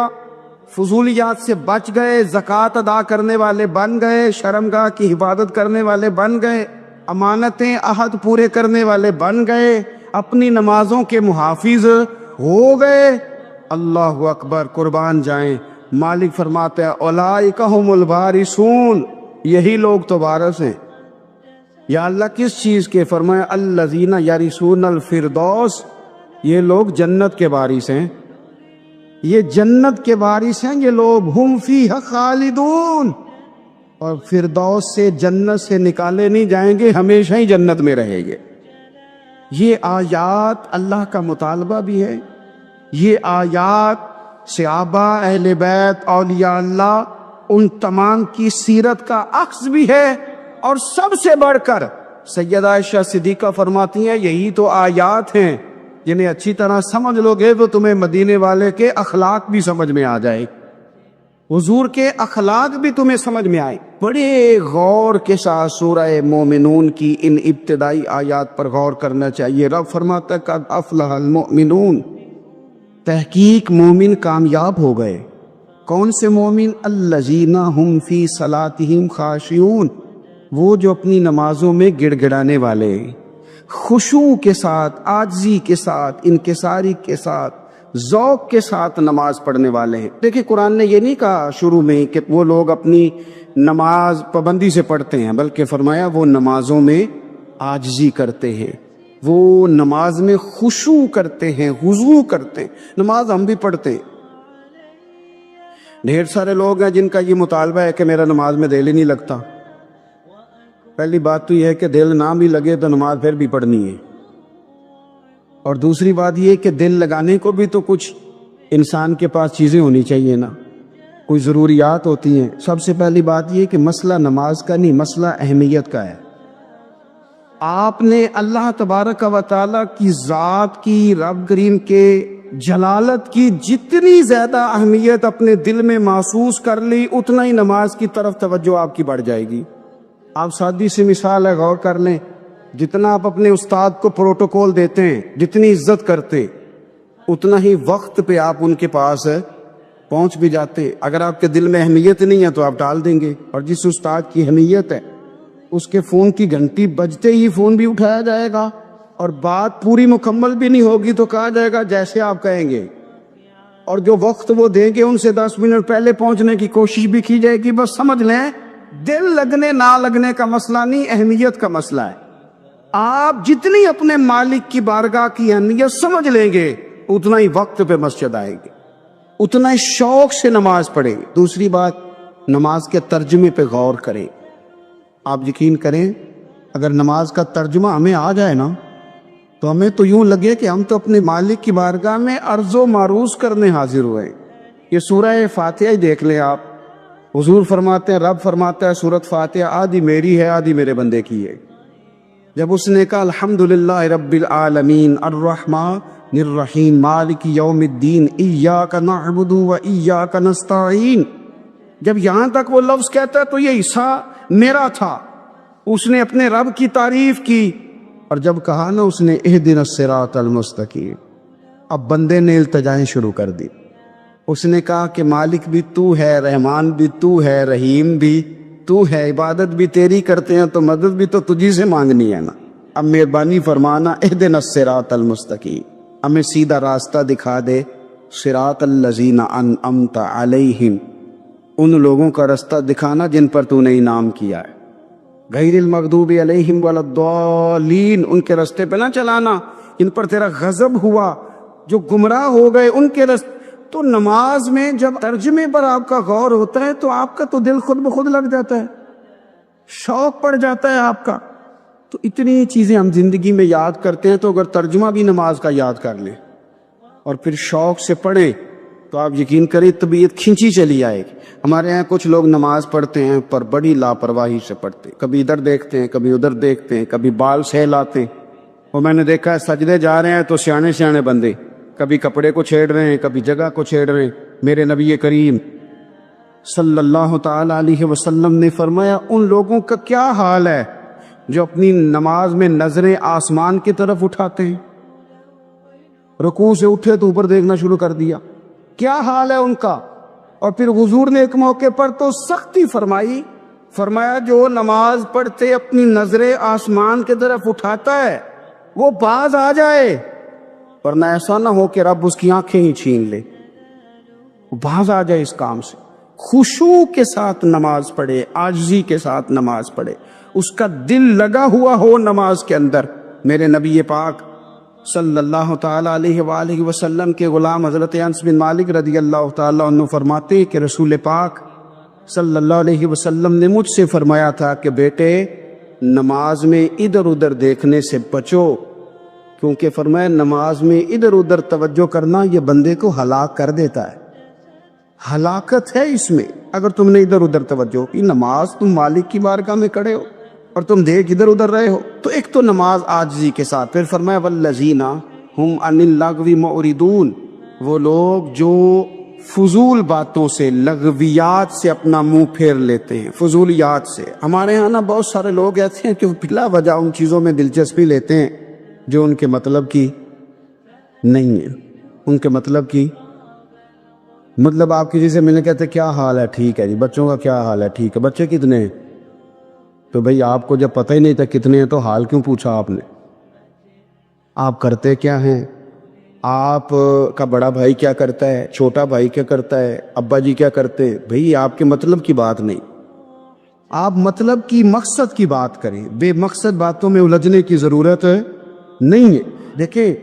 B: فضولیات سے بچ گئے، زکوٰۃ ادا کرنے والے بن گئے، شرمگاہ کی حفاظت کرنے والے بن گئے، امانتیں عہد پورے کرنے والے بن گئے، اپنی نمازوں کے محافظ ہو گئے. اللہ اکبر، قربان جائیں. مالک فرماتے ہیں اولئک هم الوارثون، یہی لوگ تو وارث ہیں. یا اللہ کس چیز کے؟ فرمایا الذین یرثون الفردوس، یہ لوگ جنت کے وارث ہیں، یہ جنت کے وارث ہیں یہ لوگ. ہم فیہا خالدون، اور فردوس سے، جنت سے نکالے نہیں جائیں گے، ہمیشہ ہی جنت میں رہیں گے. یہ آیات اللہ کا مطالبہ بھی ہے، یہ آیات صحابہ، اہل بیت، اولیاء اللہ، ان تمام کی سیرت کا عکس بھی ہے. اور سب سے بڑھ کر سیدہ عائشہ صدیقہ فرماتی ہیں یہی تو آیات ہیں جنہیں اچھی طرح سمجھ لو گے تو تمہیں مدینے والے کے اخلاق بھی سمجھ میں آ جائے، حضور کے اخلاق بھی تمہیں سمجھ میں آئے. بڑے غور کے ساتھ سورہ مومنون کی ان ابتدائی آیات پر غور کرنا چاہیے. رب فرماتا ہے قد افلح المؤمنون، تحقیق مومن کامیاب ہو گئے. کون سے مومن؟ الذین هم فی صلاتہم خاشعون، وہ جو اپنی نمازوں میں گڑ گڑانے والے، خشوع کے ساتھ، عاجزی کے ساتھ، انکساری کے ساتھ، ذوق کے ساتھ نماز پڑھنے والے ہیں. دیکھیں قرآن نے یہ نہیں کہا شروع میں کہ وہ لوگ اپنی نماز پابندی سے پڑھتے ہیں، بلکہ فرمایا وہ نمازوں میں عاجزی کرتے ہیں، وہ نماز میں خشوع کرتے ہیں، خضوع کرتے ہیں. نماز ہم بھی پڑھتے ہیں، ڈھیر سارے لوگ ہیں جن کا یہ مطالبہ ہے کہ میرا نماز میں دل ہی نہیں لگتا. پہلی بات تو یہ ہے کہ دل نہ بھی لگے تو نماز پھر بھی پڑھنی ہے، اور دوسری بات یہ کہ دل لگانے کو بھی تو کچھ انسان کے پاس چیزیں ہونی چاہیے نا، کوئی ضروریات ہوتی ہیں. سب سے پہلی بات یہ کہ مسئلہ نماز کا نہیں، مسئلہ اہمیت کا ہے. آپ نے اللہ تبارک و تعالیٰ کی ذات کی، رب کریم کے جلالت کی جتنی زیادہ اہمیت اپنے دل میں محسوس کر لی، اتنا ہی نماز کی طرف توجہ آپ کی بڑھ جائے گی. آپ سادی سی مثال ہے، غور کر لیں. جتنا آپ اپنے استاد کو پروٹوکول دیتے ہیں، جتنی عزت کرتے، اتنا ہی وقت پہ آپ ان کے پاس پہنچ بھی جاتے. اگر آپ کے دل میں اہمیت نہیں ہے تو آپ ٹال دیں گے. اور جس استاد کی اہمیت ہے اس کے فون کی گھنٹی بجتے ہی فون بھی اٹھایا جائے گا، اور بات پوری مکمل بھی نہیں ہوگی تو کہا جائے گا جیسے آپ کہیں گے. اور جو وقت وہ دیں گے ان سے 10 منٹ پہلے پہنچنے کی کوشش بھی کی جائے گی. بس سمجھ لیں دل لگنے نہ لگنے کا مسئلہ نہیں، اہمیت کا مسئلہ ہے. آپ جتنی اپنے مالک کی بارگاہ کی اہمیت سمجھ لیں گے اتنا ہی وقت پہ مسجد آئیں گے، اتنا ہی شوق سے نماز پڑھیں. دوسری بات، نماز کے ترجمے پہ غور کریں. آپ یقین کریں اگر نماز کا ترجمہ ہمیں آ جائے نا تو ہمیں تو یوں لگے کہ ہم تو اپنے مالک کی بارگاہ میں عرض و معروض کرنے حاضر ہوئے. یہ سورہ فاتحہ ہی دیکھ لیں آپ. حضور فرماتے ہیں، رب فرماتا ہے سورۃ فاتحہ آدھی میری ہے آدھی میرے بندے کی ہے. جب اس نے کہا الحمدللہ رب العالمین الرحمن الرحیم مالک یوم الدین ایاک نعبد و ایاک نستعین، جب یہاں تک وہ لفظ کہتا ہے تو یہ حصہ میرا تھا. اس نے اپنے رب کی تعریف کی، اور جب کہا نا اس نے اہدنا الصراط المستقیم، اب بندے نے التجائیں شروع کر دی. اس نے کہا کہ مالک بھی تو ہے، رحمان بھی تو ہے، رحیم بھی تو ہے، عبادت بھی تیری کرتے ہیں تو مدد بھی تو تجھی سے مانگنی ہے نا. اب مہربانی فرمانا اہدنا الصراط المستقیم، ہمیں سیدھا راستہ دکھا دے. صراط الذین انعمت علیہم، ان لوگوں کا راستہ دکھانا جن پر تو نے انعام کیا ہے. غیر المغضوب علیہم ولا الضالین، ان کے راستے پہ نہ چلانا ان پر تیرا غضب ہوا، جو گمراہ ہو گئے ان کے راستے. تو نماز میں جب ترجمے پر آپ کا غور ہوتا ہے تو آپ کا تو دل خود بخود لگ جاتا ہے، شوق پڑ جاتا ہے آپ کا. تو اتنی چیزیں ہم زندگی میں یاد کرتے ہیں، تو اگر ترجمہ بھی نماز کا یاد کر لیں اور پھر شوق سے پڑھیں تو آپ یقین کریں طبیعت کھینچی چلی آئے گی. ہمارے ہاں کچھ لوگ نماز پڑھتے ہیں پر بڑی لاپرواہی سے پڑھتے ہیں، کبھی ادھر دیکھتے ہیں کبھی ادھر دیکھتے ہیں، کبھی بال سہلاتے ہیں. اور میں نے دیکھا ہے سجدے جا رہے ہیں تو سیانے سیانے بندے کبھی کپڑے کو چھیڑ رہے ہیں کبھی جگہ کو چھیڑ رہے ہیں. میرے نبی کریم صلی اللہ تعالی علیہ وسلم نے فرمایا ان لوگوں کا کیا حال ہے جو اپنی نماز میں نظریں آسمان کی طرف اٹھاتے ہیں، رکوع سے اٹھے تو اوپر دیکھنا شروع کر دیا، کیا حال ہے ان کا. اور پھر حضور نے ایک موقع پر تو سختی فرمائی، فرمایا جو نماز پڑھتے اپنی نظریں آسمان کی طرف اٹھاتا ہے وہ باز آ جائے، ورنہ ایسا نہ ہو کہ رب اس کی آنکھیں ہی چھین لے. وہ باز آ جائے اس کام سے. خشوع کے ساتھ نماز پڑھے، عاجزی کے ساتھ نماز پڑھے، اس کا دل لگا ہوا ہو نماز کے اندر. میرے نبی پاک صلی اللہ تعالی علیہ وآلہ وسلم کے غلام حضرت انس بن مالک رضی اللہ تعالی عنہ فرماتے ہیں کہ رسول پاک صلی اللہ علیہ وسلم نے مجھ سے فرمایا تھا کہ بیٹے نماز میں ادھر ادھر دیکھنے سے بچو، کیونکہ فرمایا نماز میں ادھر ادھر توجہ کرنا یہ بندے کو ہلاک کر دیتا ہے. ہلاکت ہے اس میں اگر تم نے ادھر ادھر توجہ کی. نماز تم مالک کی بارگاہ میں کھڑے ہو اور تم دیکھ ادھر ادھر رہے ہو. تو ایک تو نماز عاجزی کے ساتھ. پھر فرمایا والذین ہم عن اللغو معرضون، وہ لوگ جو فضول باتوں سے لغویات سے اپنا منہ پھیر لیتے ہیں، فضولیات سے. ہمارے ہاں نا بہت سارے لوگ ایسے ہیں کہ بلا وجہ ان چیزوں میں دلچسپی لیتے ہیں جو ان کے مطلب کی نہیں ہے. ان کے مطلب کی مطلب آپ کسی سے ملنے کہتے کیا حال ہے، ٹھیک ہے جی. بچوں کا کیا حال ہے، ٹھیک ہے. بچے کتنے ہیں؟ تو بھئی آپ کو جب پتہ ہی نہیں تھا کتنے ہیں تو حال کیوں پوچھا آپ نے؟ آپ کرتے کیا ہیں؟ آپ کا بڑا بھائی کیا کرتا ہے، چھوٹا بھائی کیا کرتا ہے، ابا جی کیا کرتے ہیں؟ بھئی آپ کے مطلب کی بات نہیں. آپ مطلب کی مقصد کی بات کریں، بے مقصد باتوں میں الجھنے کی ضرورت نہیں ہے. دیکھیں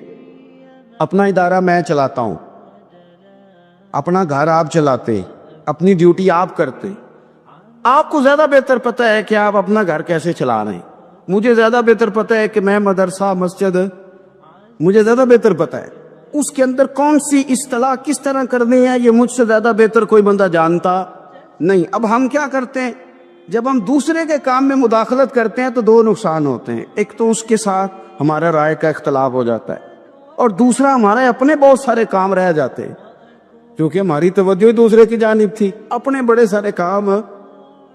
B: اپنا ادارہ میں چلاتا ہوں، اپنا گھر آپ چلاتے، اپنی ڈیوٹی آپ کرتے. آپ کو زیادہ بہتر پتہ ہے کہ آپ اپنا گھر کیسے چلا رہے ہیں. مجھے زیادہ بہتر پتہ ہے کہ میں مدرسہ مسجد، مجھے زیادہ بہتر پتہ ہے اس کے اندر کون سی اصطلاح کس طرح کرنی ہے. یہ مجھ سے زیادہ بہتر کوئی بندہ جانتا نہیں. اب ہم کیا کرتے ہیں، جب ہم دوسرے کے کام میں مداخلت کرتے ہیں تو دو نقصان ہوتے ہیں. ایک تو اس کے ساتھ ہمارا رائے کا اختلاف ہو جاتا ہے، اور دوسرا ہمارے اپنے بہت سارے کام رہ جاتے ہیں کیونکہ ہماری توجہ ہی دوسرے کی جانب تھی. اپنے بڑے سارے کام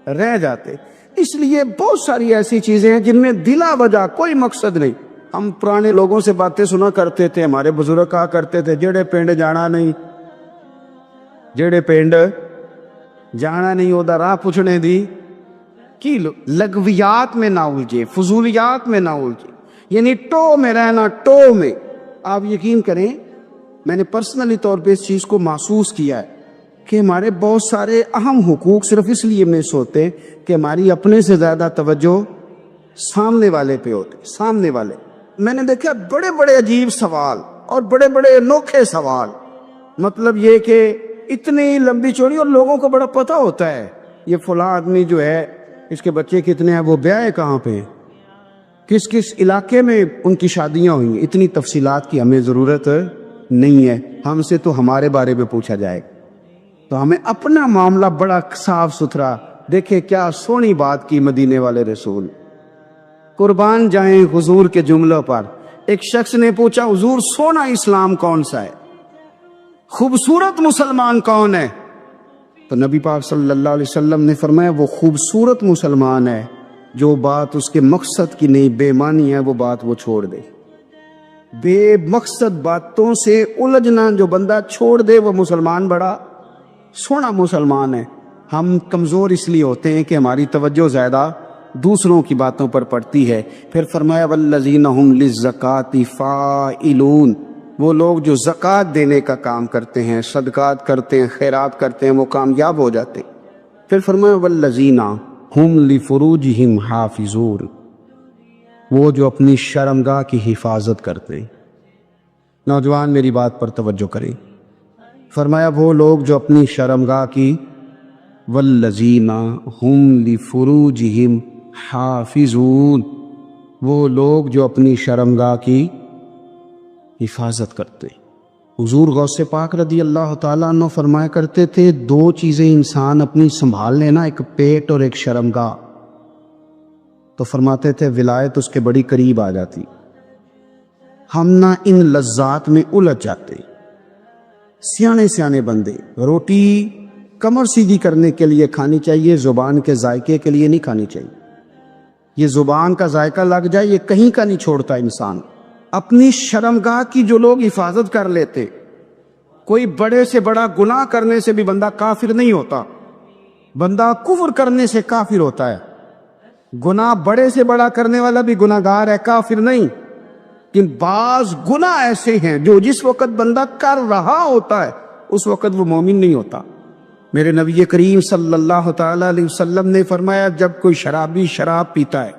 B: رہ جاتے. اس لیے بہت ساری ایسی چیزیں ہیں جن میں بلا وجہ کوئی مقصد نہیں. ہم پرانے لوگوں سے باتیں سنا کرتے تھے، ہمارے بزرگ کہا کرتے تھے جڑے پنڈ جانا نہیں، جڑے پنڈ جانا نہیں اودا راہ پوچھنے دی کی. لغویات میں نہ الجھے، فضولیات میں نہ الجھے، یعنی ٹو میں رہنا. ٹو میں آپ یقین کریں میں نے پرسنلی طور پہ اس چیز کو محسوس کیا ہے کہ ہمارے بہت سارے اہم حقوق صرف اس لیے مس ہوتے ہیں کہ ہماری اپنے سے زیادہ توجہ سامنے والے پہ ہوتی، سامنے والے۔ میں نے دیکھا بڑے بڑے عجیب سوال اور بڑے بڑے انوکھے سوال، مطلب یہ کہ اتنی لمبی چوڑی، اور لوگوں کو بڑا پتہ ہوتا ہے یہ فلاں آدمی جو ہے اس کے بچے کتنے ہیں، وہ بیاہ کہاں پہ، کس کس علاقے میں ان کی شادیاں ہوئی ہیں۔ اتنی تفصیلات کی ہمیں ضرورت نہیں ہے، ہم سے تو ہمارے بارے میں پوچھا جائے، تو ہمیں اپنا معاملہ بڑا صاف ستھرا۔ دیکھیں کیا سونی بات کی مدینے والے رسول، قربان جائیں حضور کے جملوں پر۔ ایک شخص نے پوچھا حضور سونا اسلام کون سا ہے، خوبصورت مسلمان کون ہے؟ تو نبی پاک صلی اللہ علیہ وسلم نے فرمایا وہ خوبصورت مسلمان ہے جو بات اس کے مقصد کی نہیں، بے معنی ہے، وہ بات وہ چھوڑ دے۔ بے مقصد باتوں سے الجھنا جو بندہ چھوڑ دے وہ مسلمان بڑا سونا مسلمان ہے۔ ہم کمزور اس لیے ہوتے ہیں کہ ہماری توجہ زیادہ دوسروں کی باتوں پر پڑتی ہے۔ پھر فرمایا والذین ھم للزکاۃ فاعلون، وہ لوگ جو زکوٰۃ دینے کا کام کرتے ہیں، صدقات کرتے ہیں، خیرات کرتے ہیں، وہ کامیاب ہو جاتے ہیں۔ پھر فرمایا والذین ھم لفروجہم حافظون، وہ جو اپنی شرمگاہ کی حفاظت کرتے ہیں۔ نوجوان میری بات پر توجہ کریں، فرمایا وہ لوگ جو اپنی شرمگاہ کی، والذین ھم لفروجہم حافظون، وہ لوگ جو اپنی شرمگاہ کی حفاظت کرتے۔ حضور غوث پاک رضی اللہ تعالیٰ عنہ فرمایا کرتے تھے دو چیزیں انسان اپنی سنبھال لینا، ایک پیٹ اور ایک شرمگاہ، تو فرماتے تھے ولایت اس کے بڑی قریب آ جاتی۔ ہم نہ ان لذات میں الجھ جاتے۔ سیانے سیانے بندے، روٹی کمر سیدھی کرنے کے لیے کھانی چاہیے، زبان کے ذائقے کے لیے نہیں کھانی چاہیے۔ یہ زبان کا ذائقہ لگ جائے یہ کہیں کا نہیں چھوڑتا انسان۔ اپنی شرمگاہ کی جو لوگ حفاظت کر لیتے، کوئی بڑے سے بڑا گناہ کرنے سے بھی بندہ کافر نہیں ہوتا، بندہ کفر کرنے سے کافر ہوتا ہے۔ گناہ بڑے سے بڑا کرنے والا بھی گناہ گار ہے، کافر نہیں۔ لیکن بعض گناہ ایسے ہیں جو جس وقت بندہ کر رہا ہوتا ہے اس وقت وہ مومن نہیں ہوتا۔ میرے نبی کریم صلی اللہ تعالیٰ علیہ وسلم نے فرمایا جب کوئی شرابی شراب پیتا ہے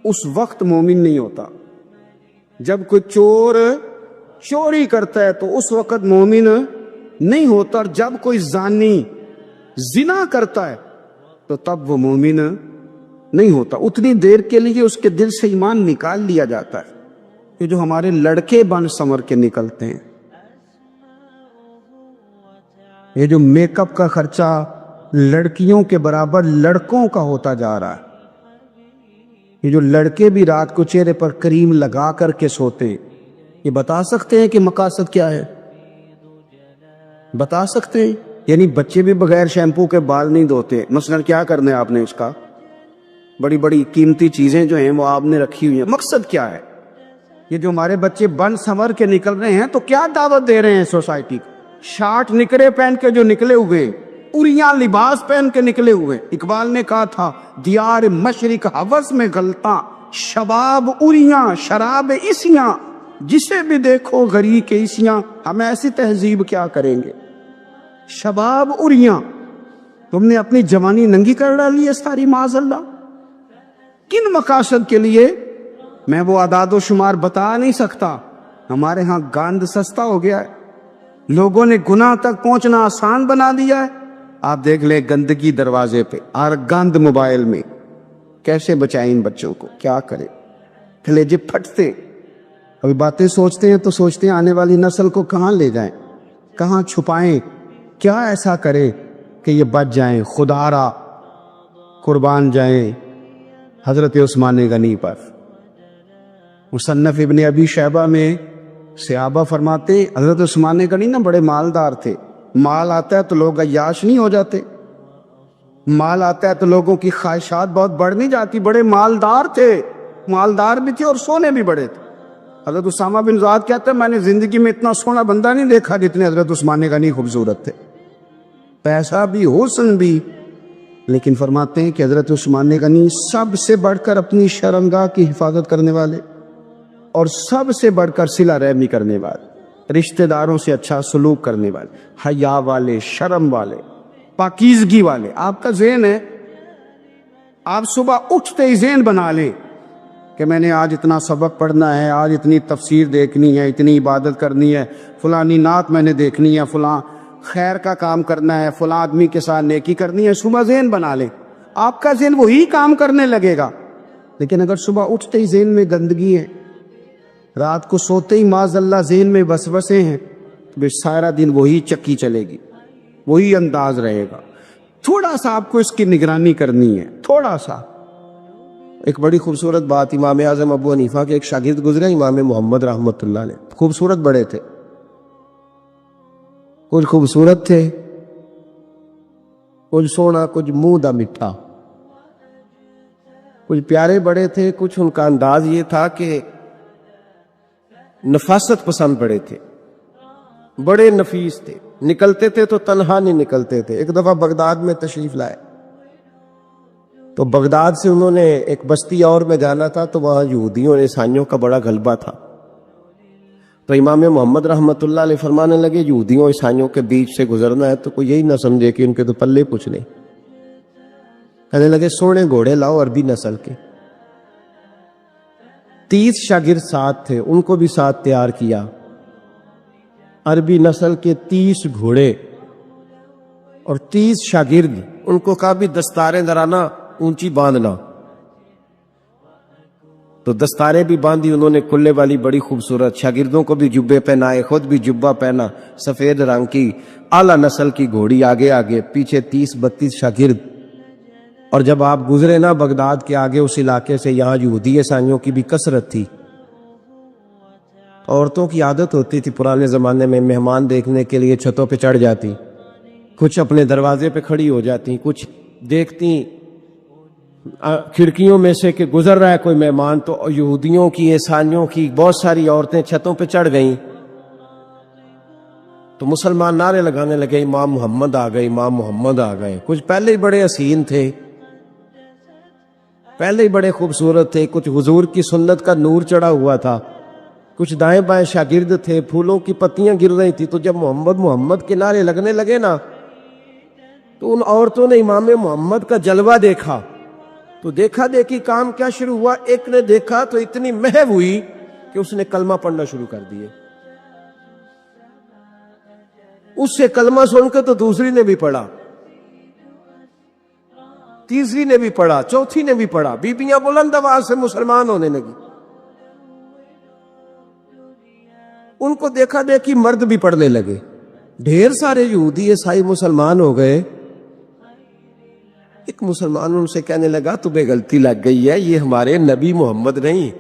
B: اس وقت مومن نہیں ہوتا، جب کوئی چور چوری کرتا ہے تو اس وقت مومن نہیں ہوتا، اور جب کوئی زانی زنا کرتا ہے تو تب وہ مومن نہیں ہوتا۔ اتنی دیر کے لیے اس کے دل سے ایمان نکال لیا جاتا ہے کہ جو ہمارے لڑکے بن سنور کے نکلتے ہیں، یہ جو میک اپ کا خرچہ لڑکیوں کے برابر لڑکوں کا ہوتا جا رہا ہے، یہ جو لڑکے بھی رات کو چہرے پر کریم لگا کر کے سوتے ہیں، یہ بتا سکتے ہیں کہ مقاصد کیا ہے؟ بتا سکتے ہیں؟ یعنی بچے بھی بغیر شیمپو کے بال نہیں دھوتے، مثلا کیا کرنا ہے آپ نے اس کا؟ بڑی بڑی قیمتی چیزیں جو ہیں وہ آپ نے رکھی ہوئی ہیں، مقصد کیا ہے؟ یہ جو ہمارے بچے بن سنور کے نکل رہے ہیں تو کیا دعوت دے رہے ہیں سوسائٹی کو؟ شارٹ نکرے پہن کے جو نکلے ہوئے، اریاں لباس پہن کے نکلے ہوئے۔ اقبال نے کہا تھا دیار مشرق حوث میں غلطاں، شباب اریاں شراب اسیاں، جسے بھی دیکھو غری کے اسیاں۔ ہم ایسی تہذیب کیا کریں گے؟ شباب اریاں، تم نے اپنی جوانی ننگی کر ڈالی ہے ساری، معاذ اللہ۔ کن مقاصد کے لیے؟ میں وہ اعداد و شمار بتا نہیں سکتا۔ ہمارے ہاں گاند سستا ہو گیا ہے، لوگوں نے گناہ تک پہنچنا آسان بنا دیا ہے۔ آپ دیکھ لیں گندگی دروازے پہ اور گند موبائل میں، کیسے بچائیں ان بچوں کو؟ کیا کریں؟ کلیجے پھٹتے۔ ابھی باتیں سوچتے ہیں تو سوچتے ہیں آنے والی نسل کو کہاں لے جائیں، کہاں چھپائیں، کیا ایسا کریں کہ یہ بچ جائیں۔ خدا را قربان جائیں حضرت عثمان غنی پر۔ مصنف ابن ابی شیبہ میں صحابہ فرماتے ہیں حضرت عثمان غنی نا بڑے مالدار تھے۔ مال آتا ہے تو لوگ عیاش نہیں ہو جاتے، مال آتا ہے تو لوگوں کی خواہشات بہت بڑھ نہیں جاتی۔ بڑے مالدار تھے، مالدار بھی تھے اور سونے بھی بڑے تھے۔ حضرت اسامہ بن زیاد کہتے ہیں میں نے زندگی میں اتنا سونا بندہ نہیں دیکھا جتنے حضرت عثمان غنی خوبصورت تھے، پیسہ بھی حسن بھی۔ لیکن فرماتے ہیں کہ حضرت عثمان غنی سب سے بڑھ کر اپنی شرمگاہ کی حفاظت کرنے والے اور سب سے بڑھ کر صلہ رحمی کرنے والے۔ رشتہ داروں سے اچھا سلوک کرنے والے، حیا والے، شرم والے، پاکیزگی والے. آپ کا ذہن ہے، آپ صبح اٹھتے ہی ذہن بنا لیں کہ میں نے آج اتنا سبق پڑھنا ہے، آج اتنی تفسیر دیکھنی ہے، اتنی عبادت کرنی ہے، فلانی نعت میں نے دیکھنی ہے، فلاں خیر کا کام کرنا ہے، فلاں آدمی کے ساتھ نیکی کرنی ہے. صبح ذہن بنا لیں، آپ کا ذہن وہی کام کرنے لگے گا. لیکن اگر صبح اٹھتے ہی ذہن میں گندگی ہے، رات کو سوتے ہی معاذ اللہ ذہن میں وسوسے ہیں، تو بے سارا دن وہی چکی چلے گی، وہی انداز رہے گا. تھوڑا سا آپ کو اس کی نگرانی کرنی ہے، تھوڑا سا. ایک بڑی خوبصورت بات، امام اعظم ابو حنیفہ کے ایک شاگرد گزرے، امام محمد رحمۃ اللہ علیہ. خوبصورت بڑے تھے، کچھ خوبصورت تھے، کچھ سونا، کچھ منہ دا مٹھا. کچھ پیارے بڑے تھے، کچھ ان کا انداز یہ تھا کہ نفاست پسند بڑے تھے، بڑے نفیس تھے. نکلتے تھے تو تنہا نہیں نکلتے تھے. ایک دفعہ بغداد میں تشریف لائے تو بغداد سے انہوں نے ایک بستی اور میں جانا تھا، تو وہاں یہودیوں اور عیسائیوں کا بڑا غلبہ تھا. تو امام محمد رحمۃ اللہ علیہ فرمانے لگے یہودیوں اور عیسائیوں کے بیچ سے گزرنا ہے تو کوئی یہی نہ سمجھے کہ ان کے تو پلے کچھ نہیں. کہنے لگے سونے گھوڑے لاؤ عربی نسل کے. 30 شاگرد ساتھ تھے، ان کو بھی ساتھ تیار کیا. عربی نسل کے 30 گھوڑے اور 30 شاگرد. ان کو کہا بھی دستاریں درانا اونچی باندھنا. تو دستاریں بھی باندھی انہوں نے کلے والی بڑی خوبصورت. شاگردوں کو بھی جبے پہنائے، خود بھی جبہ پہنا سفید رنگ کی. اعلیٰ نسل کی گھوڑی آگے آگے، پیچھے 30-32 شاگرد. اور جب آپ گزرے نا بغداد کے آگے اس علاقے سے، یہاں یہودی عیسائیوں کی بھی کثرت تھی. عورتوں کی عادت ہوتی تھی پرانے زمانے میں مہمان دیکھنے کے لیے چھتوں پہ چڑھ جاتی، کچھ اپنے دروازے پہ کھڑی ہو جاتی، کچھ دیکھتی کھڑکیوں میں سے کہ گزر رہا ہے کوئی مہمان. تو یہودیوں کی، عیسائیوں کی بہت ساری عورتیں چھتوں پہ چڑھ گئیں. تو مسلمان نعرے لگانے لگے امام محمد آ گئے، امام محمد آ گئے. کچھ پہلے ہی بڑے حسین تھے، پہلے ہی بڑے خوبصورت تھے، کچھ حضور کی سنت کا نور چڑھا ہوا تھا، کچھ دائیں بائیں شاگرد تھے، پھولوں کی پتیاں گر رہی تھی. تو جب محمد محمد کے نعرے لگنے لگے نا تو ان عورتوں نے امام محمد کا جلوہ دیکھا. تو دیکھا دیکھی کام کیا شروع ہوا، ایک نے دیکھا تو اتنی محو ہوئی کہ اس نے کلمہ پڑھنا شروع کر دیے. اس سے کلمہ سن کے تو دوسری نے بھی پڑھا، تیسری نے بھی پڑھا، چوتھی نے بھی پڑھا. بیبیاں بلند آواز سے مسلمان ہونے لگی. ان کو دیکھا دیکھی مرد بھی پڑھنے لگے. ڈھیر سارے یہودی عیسائی مسلمان ہو گئے. ایک مسلمان ان سے کہنے لگا تمہیں غلطی لگ گئی ہے، یہ ہمارے نبی محمد نہیں.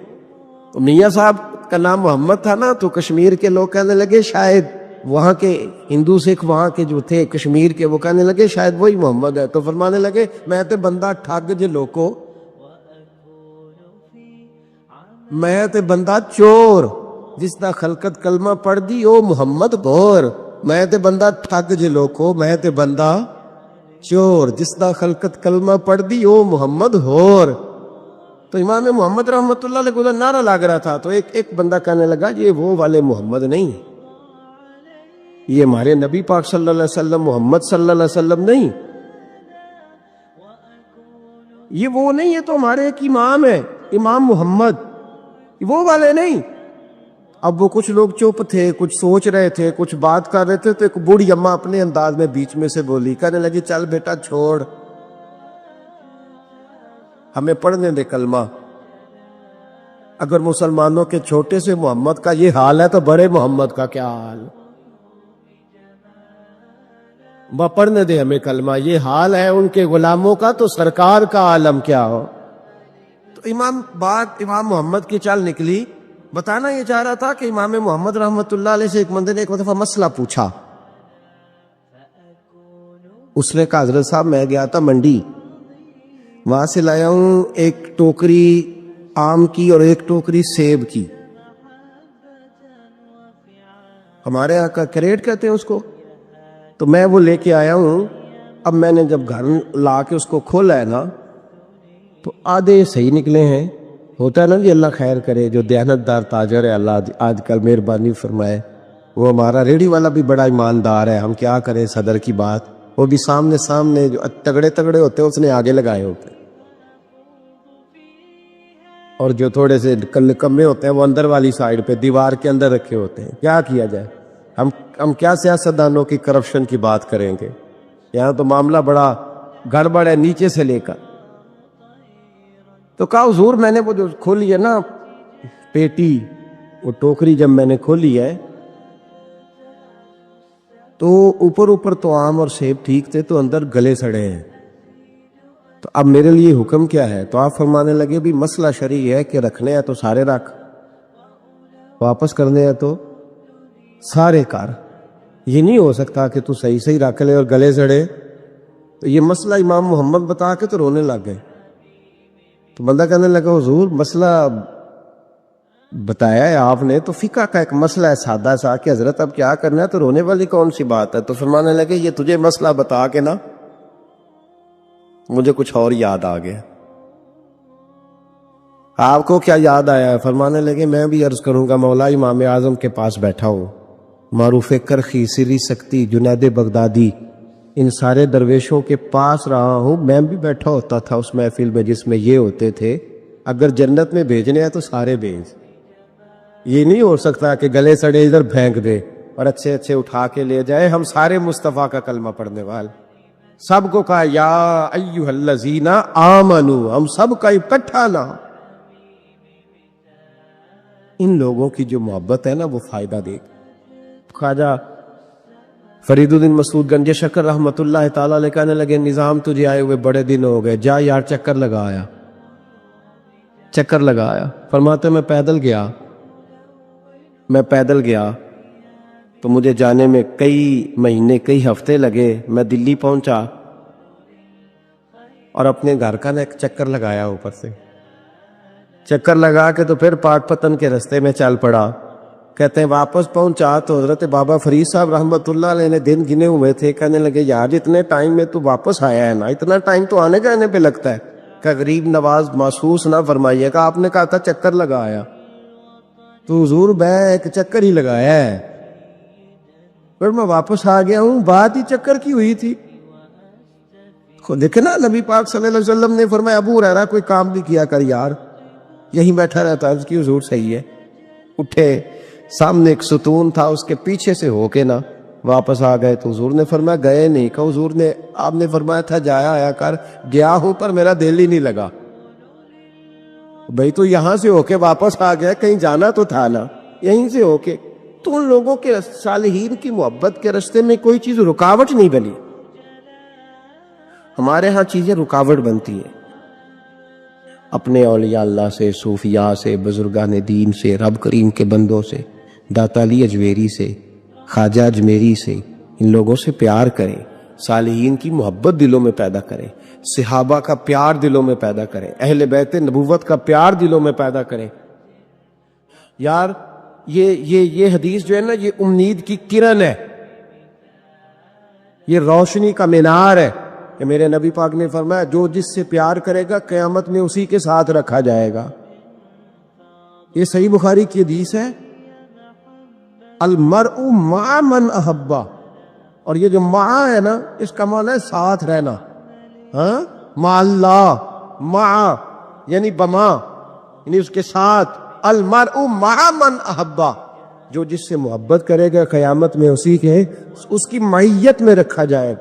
B: تو میاں صاحب کا نام محمد تھا نا، تو کشمیر کے لوگ کہنے لگے شاید وہاں کے ہندو سکھ وہاں کے جو تھے کشمیر کے، وہ کہنے لگے شاید وہی محمد ہے. تو فرمانے لگے میں تے بندہ ٹھگ جے لوکو، میں تے بندہ چور، جس دا خلقت کلمہ پڑھ دی او محمد بور. میں تے بندہ ٹھگ جے لوکو، میں تے بندہ چور، جس دا خلقت کلمہ پڑھ دی او محمد ہور. تو امام محمد رحمۃ اللہ علیہ کو نعرہ لگ رہا تھا. تو ایک بندہ کہنے لگا یہ وہ والے محمد نہیں، یہ ہمارے نبی پاک صلی اللہ علیہ وسلم محمد صلی اللہ علیہ وسلم نہیں، یہ وہ نہیں، یہ تو ہمارے ایک امام ہے امام محمد، وہ والے نہیں. اب وہ کچھ لوگ چپ تھے، کچھ سوچ رہے تھے، کچھ بات کر رہے تھے. تو ایک بوڑھی اماں اپنے انداز میں بیچ میں سے بولی، کہنے لگی چل بیٹا چھوڑ، ہمیں پڑھنے دے کلمہ. اگر مسلمانوں کے چھوٹے سے محمد کا یہ حال ہے تو بڑے محمد کا کیا حال. پڑھنے دے ہمیں کلمہ. یہ حال ہے ان کے غلاموں کا تو سرکار کا عالم کیا ہو. تو امام محمد کی چال نکلی. بتانا یہ چاہ رہا تھا کہ امام محمد رحمۃ اللہ علیہ سے ایک بندے نے ایک دفعہ مسئلہ پوچھا. اس نے کہا حضرت صاحب میں گیا تھا منڈی، وہاں سے لایا ہوں ایک ٹوکری آم کی اور ایک ٹوکری سیب کی. ہمارے یہاں کا کریٹ کہتے ہیں اس کو. تو میں وہ لے کے آیا ہوں. اب میں نے جب گھر لا کے اس کو کھولا ہے نا تو آدھے صحیح نکلے ہیں. ہوتا ہے نا جی اللہ خیر کرے، جو دیانت دار تاجر ہے اللہ آج کل مہربانی فرمائے.
C: وہ ہمارا ریڑھی والا بھی بڑا ایماندار ہے، ہم کیا کریں صدر کی بات، وہ بھی سامنے جو تگڑے تگڑے ہوتے ہیں اس نے آگے لگائے ہوتے ہیں، اور جو تھوڑے سے کمے ہوتے ہیں وہ اندر والی سائڈ پہ دیوار کے اندر رکھے ہوتے ہیں. کیا کیا جائے؟ ہم کیا سیاستدانوں کی کرپشن کی بات کریں گے؟ یہاں تو معاملہ بڑا گڑبڑ ہے نیچے سے لے کر. تو کہا حضور میں نے وہ جو کھولی ہے نا پیٹی، وہ ٹوکری جب میں نے کھولی ہے تو اوپر تو آم اور سیب ٹھیک تھے، تو اندر گلے سڑے ہیں. تو اب میرے لیے حکم کیا ہے؟ تو آپ فرمانے لگے بھی مسئلہ شرعی ہے کہ رکھنے ہیں تو سارے رکھ، واپس کرنے ہیں تو سارے کر. یہ نہیں ہو سکتا کہ تو صحیح رکھ لے اور گلے سڑے. تو یہ مسئلہ امام محمد بتا کے تو رونے لگ گئے. تو بندہ کہنے لگا حضور مسئلہ بتایا ہے آپ نے، تو فقہ کا ایک مسئلہ ہے سادہ سا کہ حضرت اب کیا کرنا ہے، تو رونے والی کون سی بات ہے؟ تو فرمانے لگے یہ تجھے مسئلہ بتا کے نا مجھے کچھ اور یاد آ گیا. آپ کو کیا یاد آیا ہے؟ فرمانے لگے میں بھی عرض کروں گا، مولا امام اعظم کے پاس بیٹھا ہوں، معروف کرخی، سری سکتی، جنید بغدادی، ان سارے درویشوں کے پاس رہا ہوں. میں بھی بیٹھا ہوتا تھا اس محفل میں جس میں یہ ہوتے تھے. اگر جنت میں بھیجنے ہیں تو سارے بھیج. یہ نہیں ہو سکتا کہ گلے سڑے ادھر پھینک دے اور اچھے اٹھا کے لے جائے. ہم سارے مصطفیٰ کا کلمہ پڑھنے والے، سب کو کہا یا ایھا الذین آمنو، ہم سب کا اکٹھا نام. ان لوگوں کی جو محبت ہے نا وہ فائدہ دے گی. خواجہ فرید الدین مسعود گنج شکر رحمت اللہ تعالی علیہ کہنے لگے نظام تجھے آئے ہوئے بڑے دن ہو گئے، جا یار چکر لگایا. فرماتے میں پیدل گیا تو مجھے جانے میں کئی مہینے کئی ہفتے لگے. میں دلی پہنچا اور اپنے گھر کا نا ایک چکر لگایا، اوپر سے چکر لگا کے تو پھر پاک پتن کے رستے میں چل پڑا. کہتے ہیں واپس پہنچا تو حضرت بابا فرید صاحب رحمت اللہ علیہ نے دن گنے ہوئے تھے. کہنے لگے یار اتنے ٹائم میں تو واپس آیا ہے نا، اتنا ٹائم تو آنے جانے پہ لگتا ہے. کہ غریب نواز محسوس نہ فرمائیے گا، آپ نے کہا تھا چکر لگایا، تو حضور میں ایک چکر ہی لگایا ہے، پھر میں واپس آ گیا ہوں. بات ہی چکر کی ہوئی تھی. دیکھیں نا نبی پاک صلی اللہ علیہ وسلم نے فرمایا ابو ہریرہ کوئی کام نہیں کیا کر یار، یہیں بیٹھا رہتا. عرض کی حضور صحیح ہے. اٹھے، سامنے ایک ستون تھا، اس کے پیچھے سے ہو کے نا واپس آ گئے. تو حضور نے فرمایا گئے نہیں. کہ حضور نے آپ نے فرمایا تھا جایا آیا کر. گیا ہوں پر میرا دل ہی نہیں لگا. بھئی تو یہاں سے ہو کے واپس آ گیا، کہیں جانا تو تھا نا، یہیں سے ہو کے. تو ان لوگوں کے صالحین کی محبت کے راستے میں کوئی چیز رکاوٹ نہیں بنی. ہمارے ہاں چیزیں رکاوٹ بنتی ہیں، اپنے اولیاء اللہ سے، صوفیاء سے، بزرگان دین سے، رب کریم کے بندوں سے، داتا علی اجمیری سے، خواجہ اجمیری سے، ان لوگوں سے پیار کریں، صالحین کی محبت دلوں میں پیدا کریں، صحابہ کا پیار دلوں میں پیدا کریں، اہل بیت نبوت کا پیار دلوں میں پیدا کریں. یار یہ حدیث جو ہے نا یہ امید کی کرن ہے، یہ روشنی کا مینار ہے کہ میرے نبی پاک نے فرمایا جو جس سے پیار کرے گا قیامت میں اسی کے ساتھ رکھا جائے گا. یہ صحیح بخاری کی حدیث ہے، المرء مع من احبا. اور یہ جو مع ہے نا اس کا معنی ہے ساتھ رہنا. ہاں مع اللہ، مع یعنی بما یعنی اس کے ساتھ. المرء مع من احبا، جو جس سے محبت کرے گا قیامت میں اسی کے اس کی معیت میں رکھا جائے.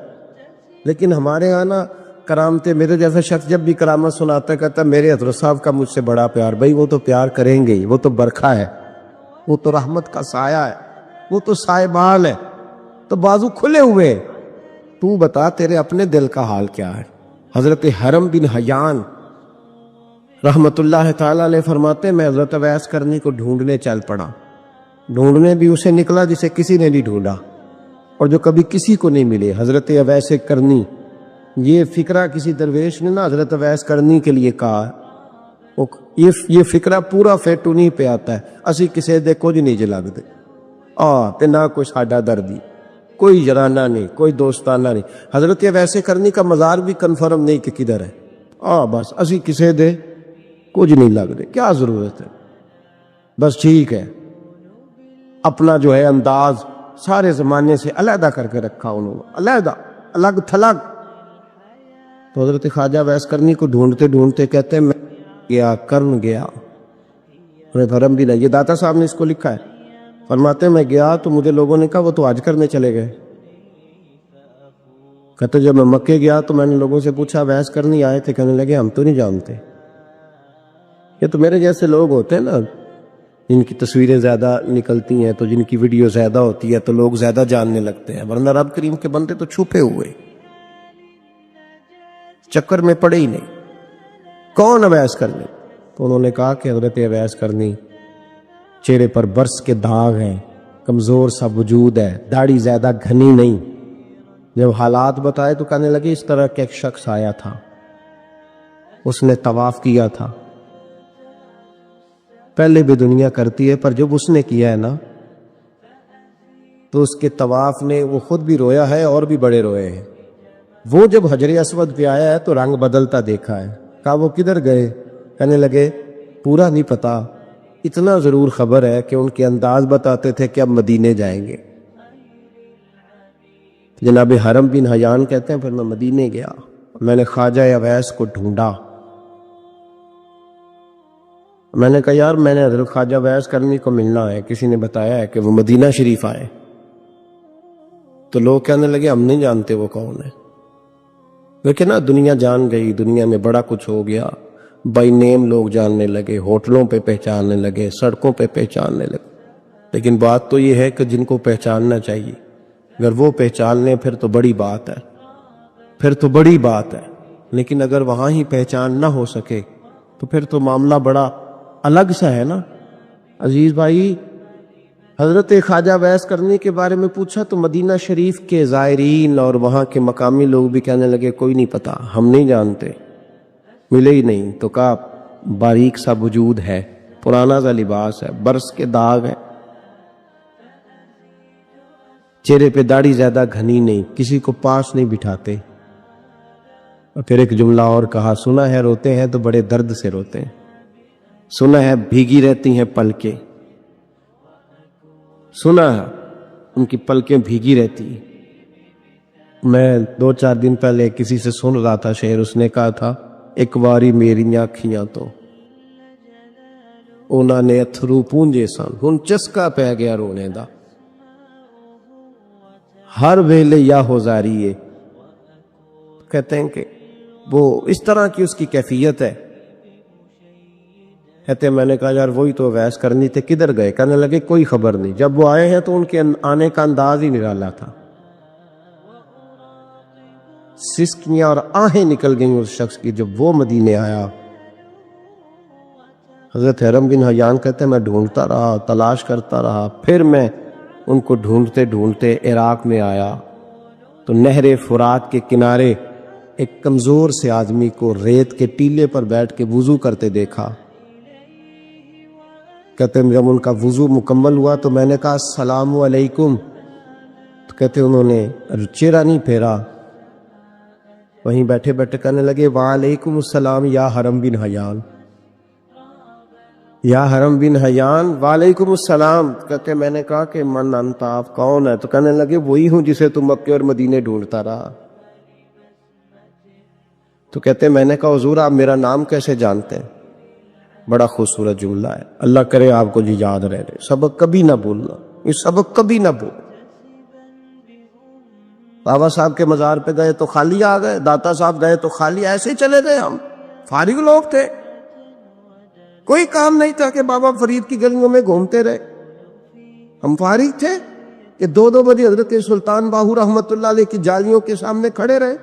C: لیکن ہمارے ہاں نا کرامتے، میرے جیسا شخص جب بھی کرامت سناتا ہے کہتا ہے میرے حضرت صاحب کا مجھ سے بڑا پیار. بھائی وہ تو پیار کریں گے ہی، وہ تو برکھا ہے، وہ تو رحمت کا سایہ ہے، وہ تو سائبال ہے، تو بازو کھلے ہوئے. تو بتا تیرے اپنے دل کا حال کیا ہے. حضرت حرم بن حیان رحمت اللہ تعالی علیہ فرماتے میں حضرت اویس کرنی کو ڈھونڈنے چل پڑا. ڈھونڈنے بھی اسے نکلا جسے کسی نے نہیں ڈھونڈا اور جو کبھی کسی کو نہیں ملے. حضرت اویس کرنی، یہ فکرہ کسی درویش نے نا حضرت اویس کرنی کے لیے کہا. یہ فکرہ پورا فیٹونی پہ آتا ہے. اسی کسے دے کچھ نہیں جلگ دے تے نہ کوئی ساڈا دردی، کوئی جرانہ نہیں، کوئی دوستانہ نہیں. حضرت اویس کرنی کا مزار بھی کنفرم نہیں کہ کدھر ہے. بس اسی کسے دے کچھ نہیں لگ دے، کیا ضرورت ہے، بس ٹھیک ہے. اپنا جو ہے انداز سارے زمانے سے علیحدہ کر کے رکھا انہوں نے، علیحدہ، الگ تھلگ. تو حضرت خواجہ ویس کرنی کو ڈھونڈتے ڈھونڈتے کہتے ہیں میں گیا، کرن گیا. حرم بھی نہیں، یہ داتا صاحب نے اس کو لکھا ہے. فرماتے ہیں میں گیا تو مجھے لوگوں نے کہا وہ تو حج کرنے چلے گئے. کہتے جب میں مکے گیا تو میں نے لوگوں سے پوچھا ویس کرنی آئے تھے؟ کہنے لگے ہم تو نہیں جانتے. یہ تو میرے جیسے لوگ ہوتے ہیں نا، جن کی تصویریں زیادہ نکلتی ہیں تو جن کی ویڈیو زیادہ ہوتی ہے تو لوگ زیادہ جاننے لگتے ہیں، ورنہ رب کریم کے بندے تو چھپے ہوئے، چکر میں پڑے ہی نہیں. کون اویس کرنی؟ تو انہوں نے کہا کہ حضرت اویس کرنی، چہرے پر برس کے داغ ہیں، کمزور سا وجود ہے، داڑھی زیادہ گھنی نہیں. جب حالات بتائے تو کہنے لگے اس طرح کا ایک شخص آیا تھا، اس نے طواف کیا تھا. پہلے بھی دنیا کرتی ہے، پر جب اس نے کیا ہے نا تو اس کے طواف نے وہ خود بھی رویا ہے اور بھی بڑے روئے ہیں. وہ جب حجر اسود پہ آیا ہے تو رنگ بدلتا دیکھا ہے. کہا وہ کدھر گئے؟ کہنے لگے پورا نہیں پتا، اتنا ضرور خبر ہے کہ ان کے انداز بتاتے تھے کہ اب مدینے جائیں گے. جناب حرم بن حیان کہتے ہیں پھر میں مدینے گیا، میں نے خواجہ اویس کو ڈھونڈا. میں نے کہا یار میں نے حضرت خواجہ اویس کرنی کو ملنا ہے، کسی نے بتایا ہے کہ وہ مدینہ شریف آئے. تو لوگ کہنے لگے ہم نہیں جانتے وہ کون ہے. لیکن نا دنیا جان گئی، دنیا میں بڑا کچھ ہو گیا، بائی نیم لوگ جاننے لگے، ہوٹلوں پہ پہچاننے لگے، سڑکوں پہ پہچاننے لگے. لیکن بات تو یہ ہے کہ جن کو پہچاننا چاہیے اگر وہ پہچان لیں پھر تو بڑی بات ہے، پھر تو بڑی بات ہے. لیکن اگر وہاں ہی پہچان نہ ہو سکے تو پھر تو معاملہ بڑا الگ سا ہے نا. عزیز بھائی، حضرت خواجہ ویس کرنی کے بارے میں پوچھا تو مدینہ شریف کے زائرین اور وہاں کے مقامی لوگ بھی کہنے لگے کوئی نہیں پتا، ہم نہیں جانتے، ملے ہی نہیں. تو کہا باریک سا وجود ہے، پرانا سا لباس ہے، برس کے داغ ہے، چہرے پہ داڑھی زیادہ گھنی نہیں، کسی کو پاس نہیں بٹھاتے. اور پھر ایک جملہ اور کہا، سنا ہے روتے ہیں تو بڑے درد سے روتے ہیں، سنا ہے بھیگی رہتی ہیں پلکیں، سنا ہے ان کی پلکیں بھیگی رہتی ہیں. میں 2-4 دن پہلے کسی سے سن رہا تھا شعر، اس نے کہا تھا ایک واری میری آنکھیاں تو انہوں نے اتھرو پونجے سن، ہن چسکا پہ گیا رونے دا، ہر ویلے یا ہوزاری ہے. کہتے ہیں کہ وہ اس طرح کی اس کی کیفیت ہے. کہتے ہیں میں نے کہا یار وہی تو ویس کرنی تھے، کدھر گئے؟ کہنے لگے کوئی خبر نہیں. جب وہ آئے ہیں تو ان کے آنے کا انداز ہی نرالا تھا، سسکیاں اور آہیں نکل گئیں اس شخص کی جب وہ مدینے آیا. حضرت حرم بن حیان کہتے ہیں میں ڈھونڈتا رہا، تلاش کرتا رہا، پھر میں ان کو ڈھونڈتے ڈھونڈتے عراق میں آیا تو نہر فرات کے کنارے ایک کمزور سے آدمی کو ریت کے ٹیلے پر بیٹھ کے وضو کرتے دیکھا. کہتے ہیں جب ان کا وضو مکمل ہوا تو میں نے کہا السلام علیکم، تو کہتے ہیں انہوں نے چہرہ نہیں پھیرا، وہیں بیٹھے بیٹھے کہنے لگے وعلیکم السلام یا حرم بن حیان، یا حرم بن حیان وعلیکم السلام. کہتے ہیں میں نے کہا کہ من انت، آپ کون ہے؟ تو کہنے لگے وہی ہوں جسے تم مکے اور مدینے ڈھونڈتا رہا. تو کہتے ہیں میں نے کہا حضور آپ میرا نام کیسے جانتے ہیں؟ بڑا خوبصورت جملہ ہے، اللہ کرے آپ کو جی یاد رہے، سبق کبھی نہ بھولنا، یہ سبق کبھی نہ بھول. بابا صاحب کے مزار پہ گئے تو خالی آ گئے، داتا صاحب گئے تو خالی، ایسے ہی چلے گئے. ہم فارغ لوگ تھے، کوئی کام نہیں تھا کہ بابا فرید کی گلیوں میں گھومتے رہے. ہم فارغ تھے کہ 2 بجے حضرت سلطان باہو رحمت اللہ علیہ کی جالیوں کے سامنے کھڑے رہے.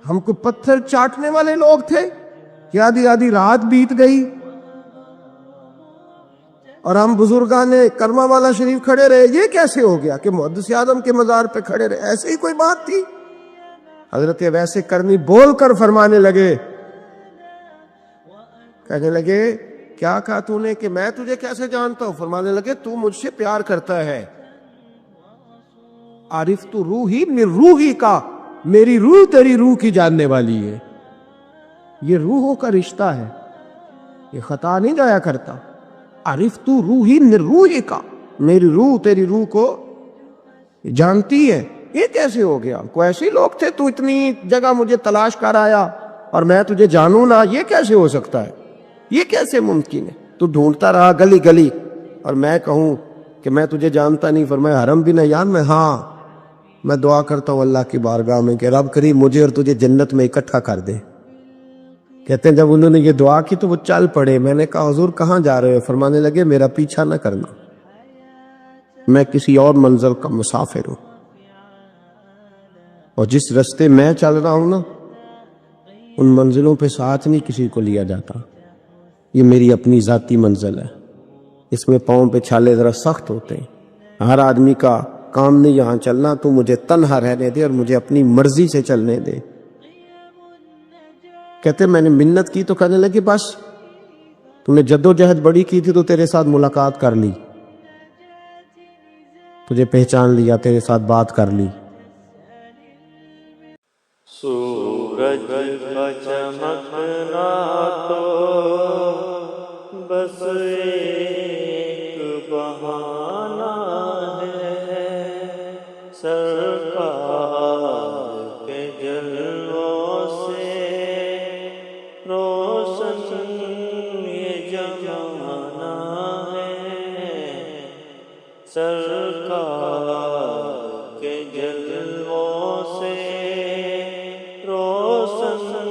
C: ہم کو پتھر چاٹنے والے لوگ تھے کہ آدھی آدھی رات بیت گئی اور ہم بزرگان کرمہ والا شریف کھڑے رہے. یہ کیسے ہو گیا کہ محدث اعظم کے مزار پہ کھڑے رہے؟ ایسے ہی کوئی بات تھی؟ حضرت ویسے کرنی بول کر فرمانے لگے، کہنے لگے کیا کہا تو نے کہ میں تجھے کیسے جانتا ہوں؟ فرمانے لگے تو مجھ سے پیار کرتا ہے. عارف تو روحی من روحی کا، میری روح تیری روح کی جاننے والی ہے. یہ روحوں کا رشتہ ہے، یہ خطا نہیں جایا کرتا. عرفت روحی من روح کا، میری روح تیری روح کو جانتی ہے. یہ کیسے ہو گیا؟ کوئی ایسے لوگ تھے تو اتنی جگہ مجھے تلاش کر آیا اور میں تجھے جانوں نہ؟ یہ کیسے ہو سکتا ہے؟ یہ کیسے ممکن ہے؟ تو ڈھونڈتا رہا گلی گلی اور میں کہوں کہ میں تجھے جانتا نہیں. فرمایا حرم بھی نہ یاد میں؟ ہاں. میں دعا کرتا ہوں اللہ کی بارگاہ میں کہ رب کریم مجھے اور تجھے جنت میں اکٹھا کر دے. کہتے ہیں جب انہوں نے یہ دعا کی تو وہ چل پڑے. میں نے کہا حضور کہاں جا رہے ہو؟ فرمانے لگے میرا پیچھا نہ کرنا، میں کسی اور منزل کا مسافر ہوں، اور جس رستے میں چل رہا ہوں نا ان منزلوں پہ ساتھ نہیں کسی کو لیا جاتا. یہ میری اپنی ذاتی منزل ہے، اس میں پاؤں پہ چھالے ذرا سخت ہوتے ہیں. ہر آدمی کا کام نہیں یہاں چلنا، تو مجھے تنہا رہنے دے اور مجھے اپنی مرضی سے چلنے دے. کہتے میں نے منت کی تو کہنے لگے بس تم نے جدوجہد بڑی کی تھی تو تیرے ساتھ ملاقات کر لی، تجھے پہچان لیا، تیرے ساتھ بات کر لی.
D: سورج کا چمکنا تو بس ایک بہانہ ہے، سرکار کے جلووں سے روشن یہ زمانہ ہے، سرکار کے جلووں سے روشن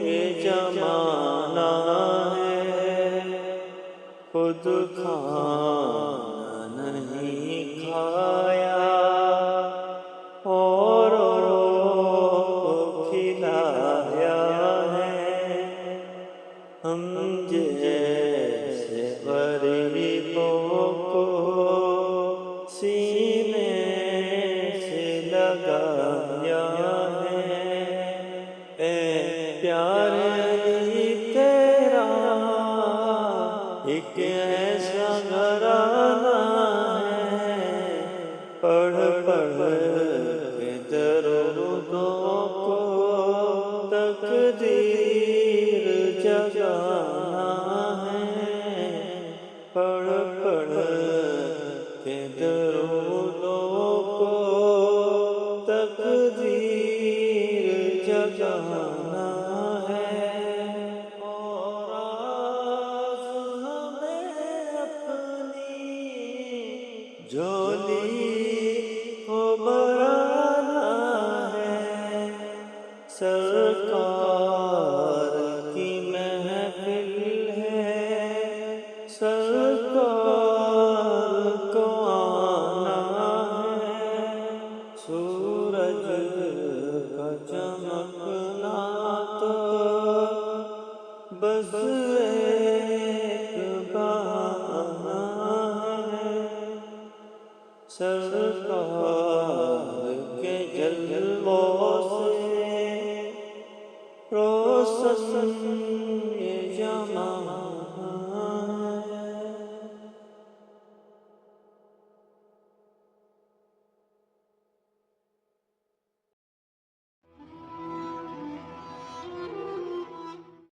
D: یہ زمانہ ہے. خود کھانا نہیں کھایا اوروں کو کھلایا ہے، ہم جیسے غریبوں کو سینے سے لگایا ہے. اے پیارے علی تیرا ایک ایسا گھرانہ ہے، پڑھ پڑھ کے درودوں کو تقدیر جگانا ہے، پڑھ پڑھ کے درودوں کو تقدیر جگانا ہے. اور آج ہمیں اپنی جھولی کو بھرانا ہے، سرکار کی محفل ہے،